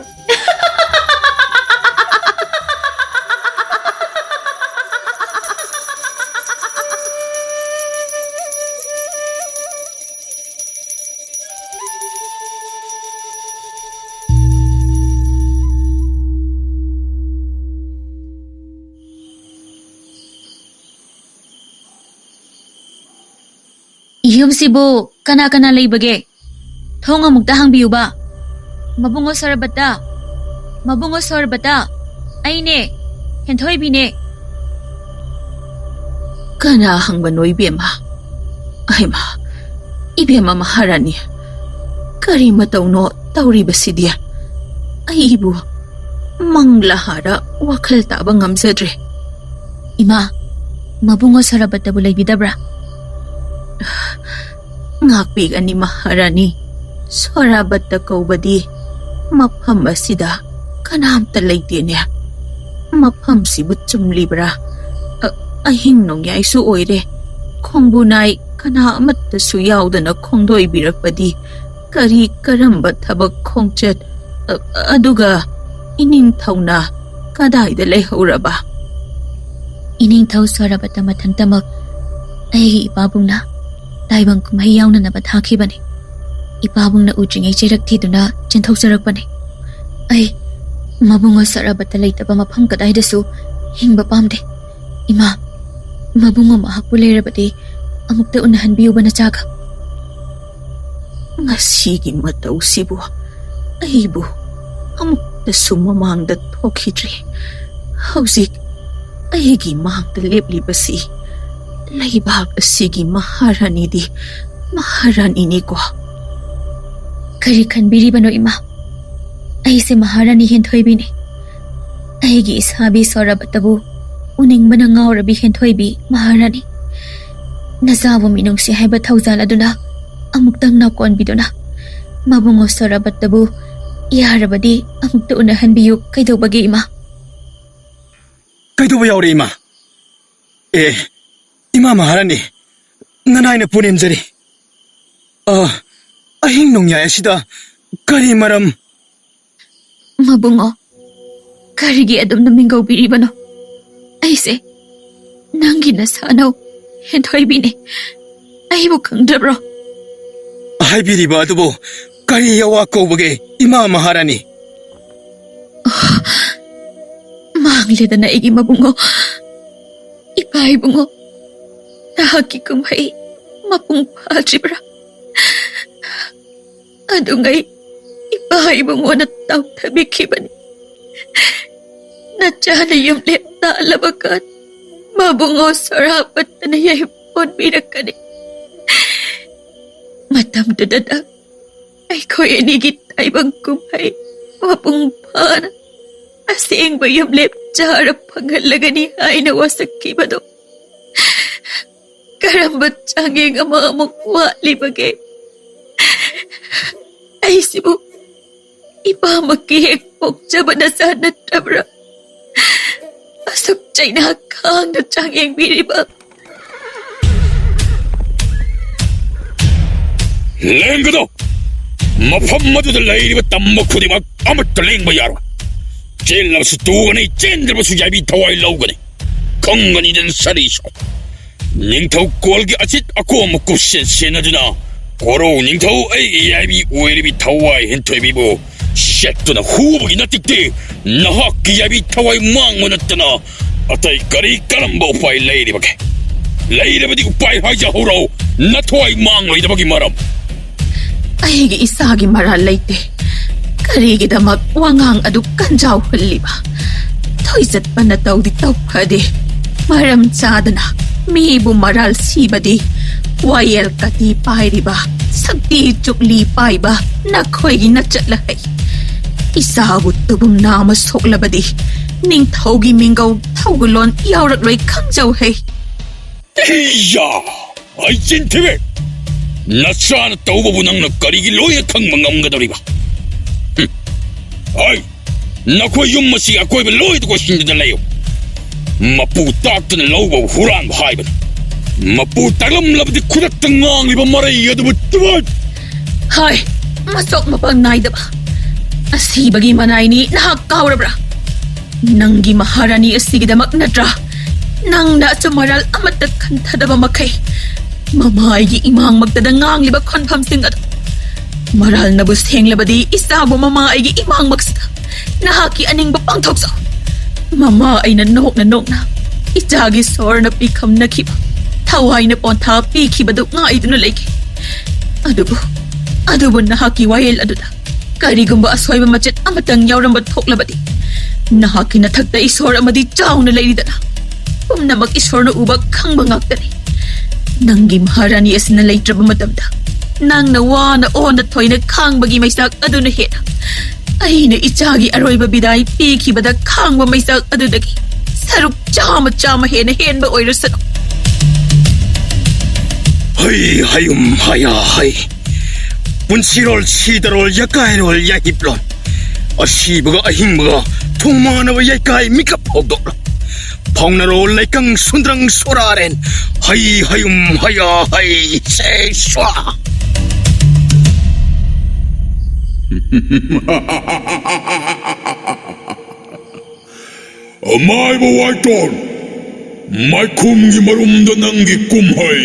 Yumsibo kana laybage. Thong amukta hangbiyu ba? Mabungo sorbata. Mabungo sorbata. Aine henthoi bine. Kana hangba noi bema. Ay ma. Ibema maharani. Kari matauno tauri basidia. Ay ibu. Manglahara wakal taba ngamsadre. Ima. Mabungo sorbata bulay bidabra. Ngakpig ani maharani sorabat ta kaubadi mapam asida kanam talaydi niya mapam si butchum libra ahing nong yay su oire ꯈꯣꯡꯕꯨꯅꯥꯏ ꯀꯅꯥ ꯑꯃꯠꯇꯁꯨ ꯌꯥꯎꯗꯅ ꯈꯣꯡꯗꯣꯏꯕꯤꯔꯛꯄꯗꯤ ꯀꯔꯤ ꯀꯔꯝꯕ ꯊꯕꯛ ꯈꯣꯡꯆꯠ ꯑꯗꯨꯒ ꯏꯅꯤꯡꯊꯧꯅ ꯀꯗꯥꯏꯗ ꯂꯩꯍꯧꯔꯕ? ꯏꯅꯤꯡꯊꯧ ꯁꯣꯔꯥꯕꯠꯇ ꯃꯊꯟꯇꯃꯛ ꯑꯩꯒꯤ ꯏꯄꯥꯕꯨꯡꯅ ꯇꯥꯏꯕꯪ ꯀꯨꯝꯍꯩ ꯌꯥꯎꯅꯅꯕ ꯊꯥꯈꯤꯕꯅꯤ. ꯏꯄꯥꯕꯨꯡꯅ ꯎꯗ꯭ꯔꯤꯉꯩ ꯆꯩꯔꯛ ꯊꯤꯗꯨꯅ ꯆꯦꯟꯊꯣꯛꯆꯔꯛꯄꯅꯤ. ꯑꯩ ꯃꯕꯨꯡꯉꯣ ꯁꯣꯔꯥꯕꯠꯇ ꯂꯩꯇꯕ ꯃꯐꯝ ꯀꯗꯥꯏꯗꯁꯨ ꯍꯤꯡꯕ ꯄꯥꯝꯗꯦ. ꯏꯃꯥ, ꯃꯕꯨꯡꯉꯣ ꯃꯍꯥꯛꯄꯨ ꯂꯩꯔꯕꯗꯤ ꯑꯃꯨꯛꯇ ꯎꯅꯍꯟꯕꯤꯌꯨꯕ ꯅꯆꯥꯒ. ꯉꯁꯤꯒꯤ ꯃꯇꯧꯁꯤꯕꯨ ꯑꯩꯕꯨ ꯑꯃꯨꯛꯇꯁꯨ ꯃꯃꯥꯡꯗ ꯊꯣꯛꯈꯤꯗ꯭ꯔꯤ. ꯍꯧꯖꯤꯛ ꯑꯩꯒꯤ ꯃꯥꯡꯗ ꯂꯦꯞꯂꯤꯕꯁꯤ ꯂꯩꯕꯥꯛ ꯑꯁꯤꯒꯤ ꯃꯍꯥꯔꯥꯅꯤꯗꯤ ꯃꯍꯥꯔꯥꯅꯤꯅꯤꯀꯣ. ꯀꯔꯤ ꯈꯟꯕꯤꯔꯤꯕꯅꯣ ꯏꯃꯥ? ꯑꯩꯁꯦ ꯃꯍꯥꯔꯥꯅꯤ ꯍꯦꯟꯊꯣꯏꯕꯤꯅꯤ. ꯑꯩꯒꯤ ꯏꯁꯥꯕꯤ ꯁꯣꯔꯥꯕꯠꯇꯕꯨ ꯎꯅꯤꯡꯕꯅ ꯉꯥꯎꯔꯕꯤ ꯍꯦꯟꯊꯣꯏꯕꯤ ꯃꯍꯥꯔꯥꯅꯤ. ꯅꯆꯥꯕꯨ ꯃꯤꯅꯨꯡꯁꯤ ꯍꯥꯏꯕ ꯊꯧꯖꯥꯜ ꯑꯗꯨꯅ ꯑꯃꯨꯛꯇꯪ ꯅꯥꯀꯣꯟꯕꯤꯗꯨꯅ ꯃꯕꯨꯡꯉꯣ ꯁꯣꯔꯥꯕꯠꯇꯕꯨ ꯌꯥꯔꯕꯗꯤ ꯑꯃꯨꯛꯇ ꯎꯅꯍꯟꯕꯤꯌꯨ. ꯀꯩꯗꯧꯕꯒꯦ ꯏꯃꯥ? ꯀꯩꯗꯧꯕ ꯌꯥꯎꯔꯦ ꯏꯃꯥ? ꯏꯃꯥ ꯃꯍꯥꯔꯥꯅꯤ, ꯅꯅꯥꯏꯅ ꯄꯨꯅꯦꯝꯖꯔꯤ. ꯑꯍꯤꯡ ꯅꯣꯡꯌꯥꯏ ꯑꯁꯤꯗ ꯀꯔꯤ ꯃꯔꯝ? ꯃꯕꯨꯡꯉꯣ, ꯀꯔꯤꯒꯤ ꯑꯗꯨꯝꯅ ꯃꯤꯡꯒꯧꯕꯤꯔꯤꯕꯅꯣ? ꯑꯩꯁꯦ ꯅꯪꯒꯤ ꯅꯁꯥꯅꯧ ꯍꯦꯟꯊꯣꯏꯕꯤꯅꯤ. ꯑꯩꯕꯨ ꯈꯪꯗ꯭ꯔꯕ꯭ꯔꯣ? ꯍꯥꯏꯕꯤꯔꯤꯕ ꯑꯗꯨꯕꯨ ꯀꯔꯤ ꯑꯋꯥ ꯀꯧꯕꯒꯦ ꯏꯃꯥ ꯃꯍꯥꯔꯥꯅꯤ? ꯃꯥꯡꯂꯦꯗꯅ ꯑꯩꯒꯤ ꯃꯕꯨꯡꯉꯣ. ꯏꯄꯥ ꯏꯕꯨꯡꯉꯣ, ꯅꯍꯥꯛꯀꯤ ꯀꯨꯝꯍꯩ ꯃꯄꯨꯡ ꯐꯥꯗ꯭ꯔꯤꯕ꯭ꯔꯥ? ꯑꯗꯨꯉꯩ ꯏꯄꯥ ꯏꯕꯨꯡꯉꯣꯅ ꯇꯥꯎꯊꯕꯤꯈꯤꯕꯅꯤ. ꯅꯆꯥꯅ ꯌꯨꯝꯂꯦꯞ ꯇꯥꯜꯂꯕ ꯀꯥꯟ ꯃꯕꯨꯡꯉꯣ ꯁꯣꯔꯥꯕꯠꯇꯅ ꯌꯥꯏꯐꯣꯟꯕꯤꯔꯛꯀꯅꯤ. ꯃꯇꯝꯗꯨꯗ ꯑꯩꯈꯣꯏ ꯑꯅꯤꯒꯤ ꯇꯥꯏꯕꯪ ꯀꯨꯝꯍꯩ ꯃꯄꯨꯡ ꯐꯥꯅ ꯑꯁꯦꯡꯕ ꯌꯨꯝꯂꯦꯞ ꯆꯥꯔ ꯐꯪꯍꯜꯂꯒꯅꯤ ꯍꯥꯏꯅ ꯋꯥꯁꯛꯈꯤꯕꯗꯣ ꯀꯔꯝꯕ ꯆꯥꯡꯌꯦꯡ ꯑꯃ ꯑꯃꯨꯛ ꯋꯥꯠꯂꯤꯕꯒꯦ? ꯑꯩꯁꯤꯕꯨ ꯏꯄꯥꯃꯛꯀꯤ ꯍꯦꯛ ꯄꯣꯛꯆꯕ ꯅꯆꯥ ꯅꯠꯇ꯭ꯔꯕ꯭ꯔꯥ? ꯑꯁꯨꯛ ꯆꯩꯅꯥ ꯈꯥꯡꯅ ꯆꯥꯡꯌꯦꯡꯕꯤꯔꯤꯕ. ꯂꯦꯡꯒꯗꯣ! ꯃꯐꯝ ꯑꯗꯨꯗ ꯂꯩꯔꯤꯕ ꯇꯝꯕ ꯈꯨꯗꯤꯡꯃꯛ ꯑꯃꯠꯇ ꯂꯦꯡꯕ ꯌꯥꯔꯣꯏ. ꯆꯦꯜꯂꯕꯁꯨ ꯇꯨꯒꯅꯤ, ꯆꯦꯟꯗ꯭ꯔꯕꯁꯨ ꯌꯥꯏꯕꯤ ꯊꯋꯥꯏ ꯂꯧꯒꯅꯤ. ꯈꯪꯒꯅꯤꯗꯅ ꯁꯔꯤꯁꯨ. ꯅꯤꯡꯊꯧ ꯀꯣꯜꯒꯤ ꯑꯆꯤꯠ ꯑꯀꯣꯝꯕ ꯀꯨꯞꯁꯦꯟ ꯁꯦꯟꯅꯗꯨꯅ ꯀꯣꯔꯧ ꯅꯤꯡꯊꯧ ꯑꯩꯒꯤ ꯌꯥꯏꯕꯤ ꯑꯣꯏꯔꯤꯕꯤ ꯊꯋꯥꯏ ꯍꯦꯟꯊꯣꯏꯕꯤꯕꯨ ꯁꯦꯠꯇꯨꯅ ꯍꯨꯕꯒꯤ ꯅꯇꯤꯛꯇꯤ ꯅꯍꯥꯛꯀꯤ ꯌꯥꯏꯕꯤ ꯊꯋꯥꯏ ꯃꯥꯡꯕ ꯅꯠꯇꯅ ꯑꯇꯩ ꯀꯔꯤ ꯀꯔꯝꯕ ꯎꯄꯥꯏ ꯂꯩꯔꯤꯕꯒꯦ? ꯂꯩꯔꯕꯗꯤ ꯎꯄꯥꯏ ꯍꯥꯏꯖꯍꯧꯔꯣ, ꯅꯊꯋꯥꯏ ꯃꯥꯡꯂꯣꯏꯗꯕꯒꯤ ꯃꯔꯝ. ꯑꯩꯒꯤ ꯏꯁꯥꯒꯤ ꯃꯔꯥꯜ ꯂꯩꯇꯦ. ꯀꯔꯤꯒꯤꯗꯃꯛ ꯋꯥꯉꯥꯡ ꯑꯗꯨ ꯀꯟꯖꯥꯎꯍꯜꯂꯤꯕ? ꯊꯣꯏꯆꯠꯄ ꯅꯇꯧꯗꯤ ꯇꯧꯐꯗꯦ. ꯃꯔꯝ ꯆꯥꯗꯅ ꯃꯤꯕꯨ ꯃꯔꯥꯜ ꯁꯤꯕꯗꯤ ꯋꯥꯌꯦꯜ ꯀꯇꯤ ꯄꯥꯏꯔꯤꯕ, ꯁꯛꯇꯤ ꯆꯨꯛꯂꯤ ꯄꯥꯏꯕ ꯅꯈꯣꯏꯒꯤ ꯅꯆꯠꯂꯍꯩ. ꯏꯆꯥꯕꯨ ꯇꯨꯕꯨꯝ ꯅꯥꯝꯃ ꯁꯣꯛꯂꯕꯗꯤ ꯅꯤꯡꯊꯧꯒꯤ ꯃꯤꯡꯒꯧ ꯊꯧꯒꯂꯣꯟ ꯌꯥꯎꯔꯛꯂꯣꯏ ꯈꯪꯖꯧꯍꯩ. ꯏꯌꯥ! ꯑꯩ ꯆꯤꯟꯊꯤꯕꯦ! ꯅꯆꯥꯅ ꯇꯧꯕꯕꯨ ꯅꯪꯅ ꯀꯔꯤꯒꯤ ꯂꯣꯏꯅ ꯈꯪꯕ ꯉꯝꯒꯗꯧꯔꯤꯕ? ꯍꯥꯏ! ꯅꯈꯣꯏ ꯌꯨꯝ ꯑꯁꯤ ꯑꯀꯣꯏꯕ ꯂꯣꯏꯅ ꯀꯣꯏꯁꯤꯟꯗꯨꯅ ꯂꯩꯌꯨ. ꯃꯄꯨ ꯇꯥꯛꯇꯨꯅ ꯂꯧꯕ ꯍꯨꯔꯥꯟꯕ ꯍꯥꯏꯕꯅꯤ. ꯃꯄꯨ ꯇꯥꯛꯂꯝꯂꯕꯗꯤ ꯈꯨꯗꯛꯇ ꯉꯥꯡꯂꯤꯕ ꯃꯔꯩ ꯑꯗꯨꯕꯨ ꯇꯨꯃꯠ! ꯍꯥꯏ! ꯃꯁꯣꯛ ꯃꯄꯪ ꯅꯥꯏꯗꯕ ꯑꯁꯤꯕꯒꯤ ꯃꯅꯥꯏꯅꯤ ꯅꯍꯥꯛ ꯀꯥꯎꯔꯕ꯭ꯔꯥ? ꯅꯪꯒꯤ ꯃꯍꯥꯔꯥꯅꯤ ꯑꯁꯤꯒꯤꯗꯃꯛ ꯅꯠꯇ꯭ꯔꯥ ꯅꯪꯅ ꯑꯆꯨꯝ-ꯑꯔꯥꯜ ꯑꯃꯠꯇ ꯈꯟꯊꯗꯕ ꯃꯈꯩ ꯃꯃꯥꯏꯒꯤ ꯏꯃꯥꯡꯃꯛꯇꯗ ꯉꯥꯡꯂꯤꯕ ꯈꯣꯟꯐꯝꯁꯤꯡ ꯑꯗꯨ? ꯃꯔꯥꯜꯅꯕꯨ ꯁꯦꯡꯂꯕꯗꯤ ꯏꯆꯥꯕꯨ ꯃꯃꯥ ꯑꯩꯒꯤ ꯏꯃꯥꯡꯃꯛꯁꯤꯗ ꯅꯍꯥꯛꯀꯤ ꯑꯅꯤꯡꯕ ꯄꯥꯡꯊꯣꯛꯆꯧ. ꯃꯃꯥ ꯑꯩꯅ ꯅꯣꯛꯅ ꯅꯣꯛꯅ ꯏꯆꯥꯒꯤ ꯁꯣꯔꯅ ꯄꯤꯈꯝꯅꯈꯤꯕ, ꯊꯋꯥꯏꯅ ꯄꯣꯟꯊꯥ ꯄꯤꯈꯤꯕꯗꯨ ꯉꯥꯏꯗꯨꯅ ꯂꯩꯈꯤ. ꯑꯗꯨꯕꯨ ꯅꯍꯥꯛꯀꯤ ꯋꯥꯌꯦꯜ ꯑꯗꯨꯗ ꯀꯔꯤꯒꯨꯝꯕ ꯑꯁꯣꯏꯕ ꯃꯆꯦꯠ ꯑꯃꯇꯪ ꯌꯥꯎꯔꯝꯕ ꯊꯣꯛꯂꯕꯗꯤ ꯅꯍꯥꯛꯀꯤ ꯅꯊꯛꯇ ꯏꯁꯣꯔ ꯑꯃꯗꯤ ꯆꯥꯎꯅ ꯂꯩꯔꯤꯗꯅ ꯄꯨꯝꯅꯃꯛ ꯏꯁꯣꯔꯅ ꯎꯕ ꯈꯪꯕ ꯉꯥꯛꯇꯅꯤ. ꯅꯪꯒꯤ ꯃꯍꯥꯔꯥꯅꯤ ꯑꯁꯤꯅ ꯂꯩꯇ꯭ꯔꯕ ꯃꯇꯝꯗ ꯅꯪꯅ ꯋꯥꯅ ꯑꯣꯟꯅ ꯊꯣꯏꯅ ꯈꯥꯡꯕꯒꯤ ꯃꯩꯁꯥꯛ ꯑꯗꯨꯅ ꯍꯦꯟꯅ ꯑꯩꯅ ꯏꯆꯥꯒꯤ ꯑꯔꯣꯏꯕ ꯕꯤꯗꯥꯏ ꯄꯤꯈꯤꯕꯗ ꯈꯥꯡꯕ ꯃꯩꯁꯥꯛ ꯑꯗꯨꯗꯒꯤ ꯁꯔꯨꯛ ꯆꯥꯝꯃ ꯍꯦꯟꯅ ꯍꯦꯟꯕ ꯑꯣꯏꯔꯁꯅꯨ. ꯍꯩ ꯍꯌꯨꯝ ꯍꯌꯥ ꯍꯩ! ꯄꯨꯟꯁꯤꯔꯣꯜ ꯁꯤꯗꯔꯣꯜ ꯌꯥꯀꯥꯏꯔꯣꯜ ꯌꯥꯏꯍꯤꯞꯂꯣꯜ! ꯑꯁꯤꯕꯒ ꯑꯍꯤꯡꯕꯒ ꯊꯣꯡꯃꯥꯟꯅꯕ ꯌꯥꯏꯀꯥꯏ ꯃꯤꯀꯞ ꯍꯧꯗꯣꯛꯂꯣ! 펑나로 레깡 순드랑 소라렌 하이 하윰 하야 하이 세쏴 Maiba waiton, mai kumgi marumda nangi kumhay,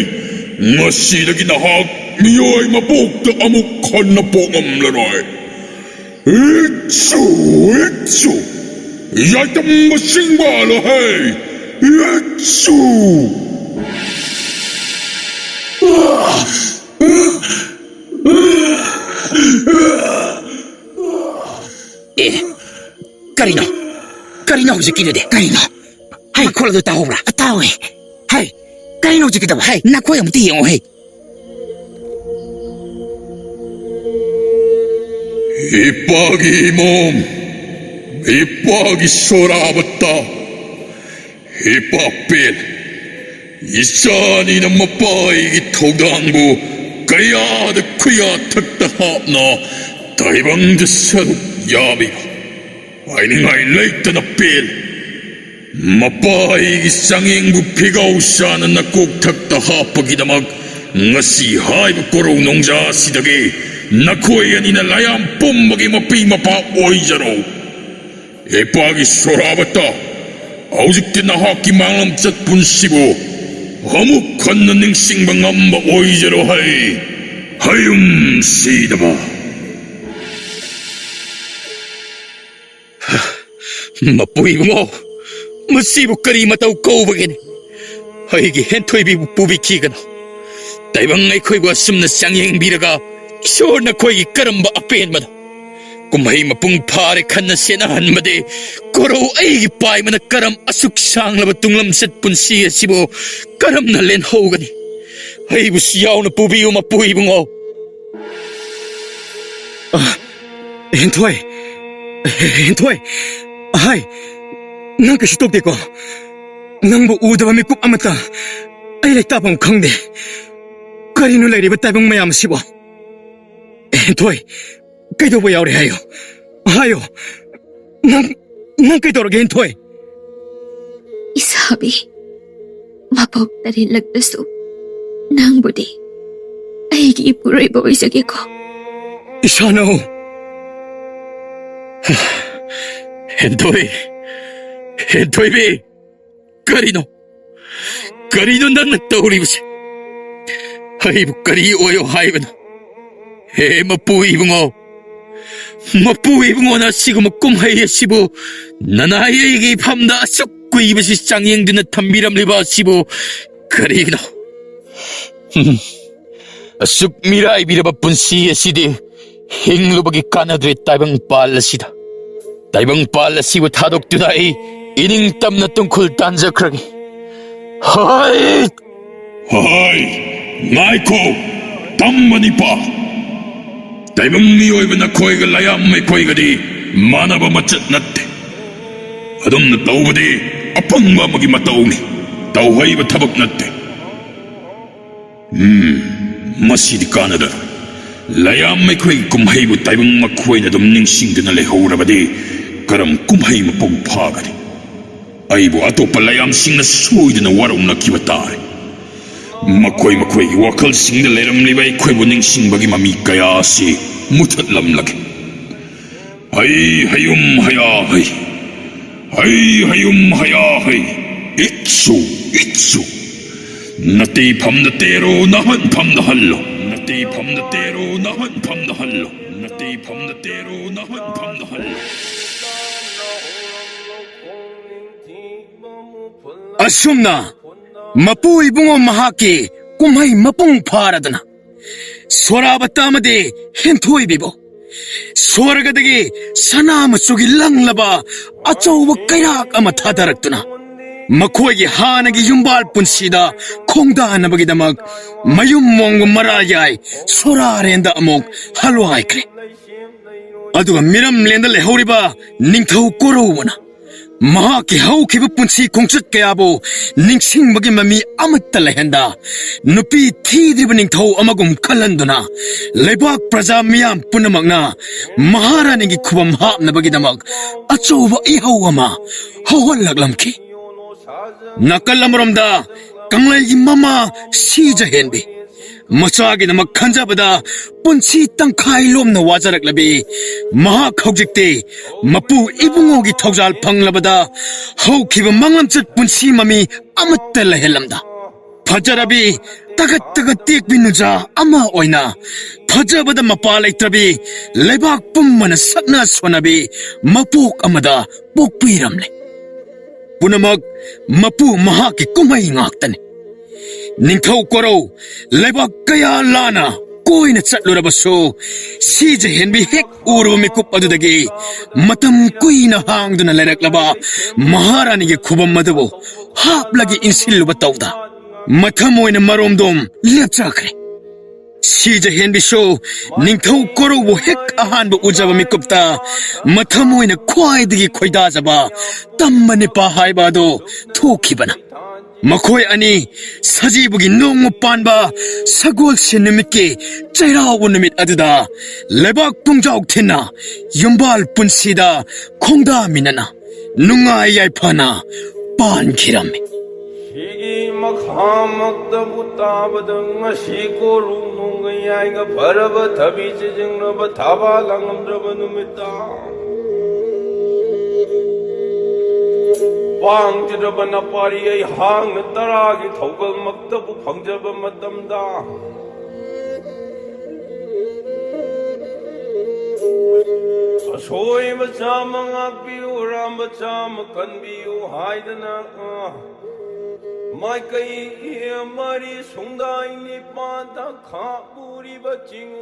ngasidagi nahag, miyoy mapukta amukhan na pongam lanoy. Itsu, yaitam masingbala hey, itsu. Karina hujikide de. Karina. Hai kola do tahu bra. Tahu eh. Hai. Karina hujikide ba. Hai. Na ko yam ti yong hai. Ipagi mom, ipagi sorabata, ipapil. Isani na mapai itodangbu, kaya de kuya takta na, taibang de saruk yabi. Ay late na pil. Mapay isanging bupigaw siya na nakuktakta hapagidamag nga si hay bukoro nung ja sidagi nakuya ni nalayang pumbagi mapi mapaoy jaro. Epagi sorabata aujik tinahaki mangam sat punsibo hamukan na ningsing mangamba oy jaro hay hayum sidaba. Mapuy mo, masibo kari mataw ko bagin. Haygi hentoy bi bubiki ka na. Taibang ay ko'y wasum na sangyang biraga, isor na ko'y karamba apen mo na. Kumahay mapung pare kan na senahan mo de, koro ay gipay mo na karam asuk sang labatung lamsat punsiya sibo, karam na len ho gani. Ay busyaw na pubiyo mapuy mo. Hentoy, Hai, nang kasi tokde ko. Nang bu udawa mi kup amata. Ay lay tapang kangde. Karino lay riba tabang mayam sibo. Hentoy, kay do yaw re hayo. Hayo. Nang kay dorog hentoy. Isabi, mapog na rin lagdaso. Nang budi, ay ipuray baway sa ko. Isana ho. Hentoy be, karino na nagtauli mo siya. Hay bukari oyo hay ba na. Mapuwi mo na sigo magkumhay sibo, nanayay gipamda asok ba si sangyang din at tambiram liba sibo, karino. Asok miray biraba punsiya sidi, hinglo bagi kanadre taibang pala sida. Taibang pala siwa tadok tunay, ining tam na tungkol tanza kragi. Hay! Hay, Maiko, tammani pa. Taibang miyoy ba na ko'y galayam may ko'y gadi, mana ba machat natte. Adong na tao ba di, apang ba magimataumi, tauhay ba tabak natte. Masih di Canada. Layam may ko'y kumhay ba taibang mako'y na dumning singda na lehora ba di, karam kumhay mapagpagadi. Ay bo ato palayam sing na suy na warong nakibatari. Makoy wakal sing na leram libay ko'y buning sing bagi mamikaya si mutat lamlaki. Ay hayum hayahay. Ay hayum hayahay. Itsu. Nati pam na tero nahan pam na hallo. Nati pam na tero nahan pam na hallo. Nati pam na tero nahan pam na hallo. Asumna, mapuy bungo mahaki, kumay mapung paradana. Sorabatamade, hentoy bibo. Soragadagi, sana masugi lang laba, achaw kayak amatadaratuna. Makoy hanagi yumbal punsida, kongda na bagidamag, mayumong marayay, sorarenda amok, halway kre. Aduga miram lenda lehoriba, ningtaw korowana. Mahaki hauki punsi kongchut kayabo, ningsing bagi mami amat talahenda. Nupi tidri baning tau amagum kalanduna. Lebak praja miyam punamag na, mahara ningi kubam hap na bagi damag, atso ba ihaw ama, hawalag lamki. ꯅꯥꯀꯜ ꯑꯃꯔꯣꯝꯗ ꯀꯪꯂꯩꯒꯤ ꯃꯃꯥ ꯁꯤꯖꯍꯦꯟꯕꯤ ꯃꯆꯥꯒꯤꯗꯃꯛ ꯈꯟꯖꯕꯗ ꯄꯨꯟꯁꯤ ꯇꯪꯈꯥꯏ ꯂꯣꯝꯅ ꯋꯥꯖꯔꯛꯂꯕꯤ ꯃꯍꯥꯛ ꯍꯧꯖꯤꯛꯇꯤ ꯃꯄꯨ ꯏꯕꯨꯡꯉꯣꯒꯤ ꯊꯧꯖꯥꯜ ꯐꯪꯂꯕꯗ ꯍꯧꯈꯤꯕ ꯃꯪꯂꯝꯆꯠ ꯄꯨꯟꯁꯤ ꯃꯃꯤ ꯑꯃꯠꯇ ꯂꯩꯍꯜꯂꯝꯗ ꯐꯖꯔꯕꯤ ꯇꯒꯠ ꯇꯒꯠ ꯇꯦꯛꯄꯤ ꯅꯨꯖꯥ ꯑꯃ ꯑꯣꯏꯅ ꯐꯖꯕꯗ ꯃꯄꯥ ꯂꯩꯇ꯭ꯔꯕꯤ ꯂꯩꯕꯥꯛ ꯄꯨꯝꯕꯅ ꯁꯛꯅ ꯁꯣꯟꯅꯕꯤ ꯃꯄꯣꯛ ꯑꯃꯗ ꯄꯣꯛꯄꯤꯔꯝꯂꯦ ꯄꯨꯝꯅꯃꯛ ꯃꯄꯨ ꯃꯍꯥꯛꯀꯤ ꯀꯨꯝꯍꯩ ꯉꯥꯛꯇꯅꯤ ꯅꯤꯡꯊꯧ ꯀꯣꯔꯧ ꯂꯩꯕꯥꯛ ꯀꯌꯥ ꯂꯥꯅ ꯀꯣꯏꯅ ꯆꯠꯂꯨꯔꯕꯁꯨ ꯁꯤꯖꯍꯦꯟꯕꯤ ꯍꯦꯛ ꯎꯔꯕ ꯃꯤꯀꯨꯞ ꯑꯗꯨꯗꯒꯤ ꯃꯇꯝ ꯀꯨꯏꯅ ꯍꯥꯡꯗꯨꯅ ꯂꯩꯔꯛꯂꯕ ꯃꯍꯥꯔꯥꯅꯤꯒꯤ ꯈꯨꯕꯝ ꯑꯗꯨꯕꯨ ꯍꯥꯞꯂꯒ ꯏꯟꯁꯤꯜꯂꯨꯕ ꯇꯧꯗ ꯃꯊꯝ ꯑꯣꯏꯅ ꯃꯔꯣꯝꯗꯣꯝ ꯂꯦꯞꯆꯈ꯭ꯔꯦ ꯁꯤꯖꯍꯦꯟꯕꯤꯁꯨ ꯅꯤꯡꯊꯧ ꯀꯣꯔꯧꯕꯨ ꯍꯦꯛ ꯑꯍꯥꯟꯕ ꯎꯖꯕ ꯃꯤꯀꯨꯞꯇ ꯃꯊꯝ ꯑꯣꯏꯅ ꯈ꯭ꯋꯥꯏꯗꯒꯤ ꯈꯣꯏꯗꯥꯖꯕ ꯇꯝꯕ ꯅꯤꯄꯥ ꯍꯥꯏꯕ ꯑꯗꯨ ꯊꯣꯛꯈꯤꯕꯅ ꯃꯈꯣꯏ ꯑꯅꯤ ꯁꯖꯤꯕꯨꯒꯤ ꯅꯣꯡꯃ ꯄꯥꯟꯕ ꯁꯒꯣꯜꯁꯦꯟ ꯅꯨꯃꯤꯠꯀꯤ ꯆꯩꯔꯥꯎꯕ ꯅꯨꯃꯤꯠ ꯑꯗꯨꯗ ꯂꯩꯕꯥꯛ ꯄꯨꯡꯖꯥꯎ ꯊꯤꯟꯅ ꯌꯨꯝꯕꯥꯜ ꯄꯨꯟꯁꯤꯗ ꯈꯣꯡꯗꯥꯃꯤꯟꯅꯅ ꯅꯨꯡꯉꯥꯏ ꯌꯥꯏꯐꯅ ꯄꯥꯟꯈꯤꯔꯝꯃꯤ 시기 막하막다부 따바등 시고루 농가야이가 바라바 답이 지정러바 다발랑엄드러바 누미다 빵지러바 나빠리의 항 따라기 더글 막다부 방저바 마담다 소위 마차망악 비우 람바차마 간비우 하이드나 mai cây mari sung dai ni pa ta kha puri ba ching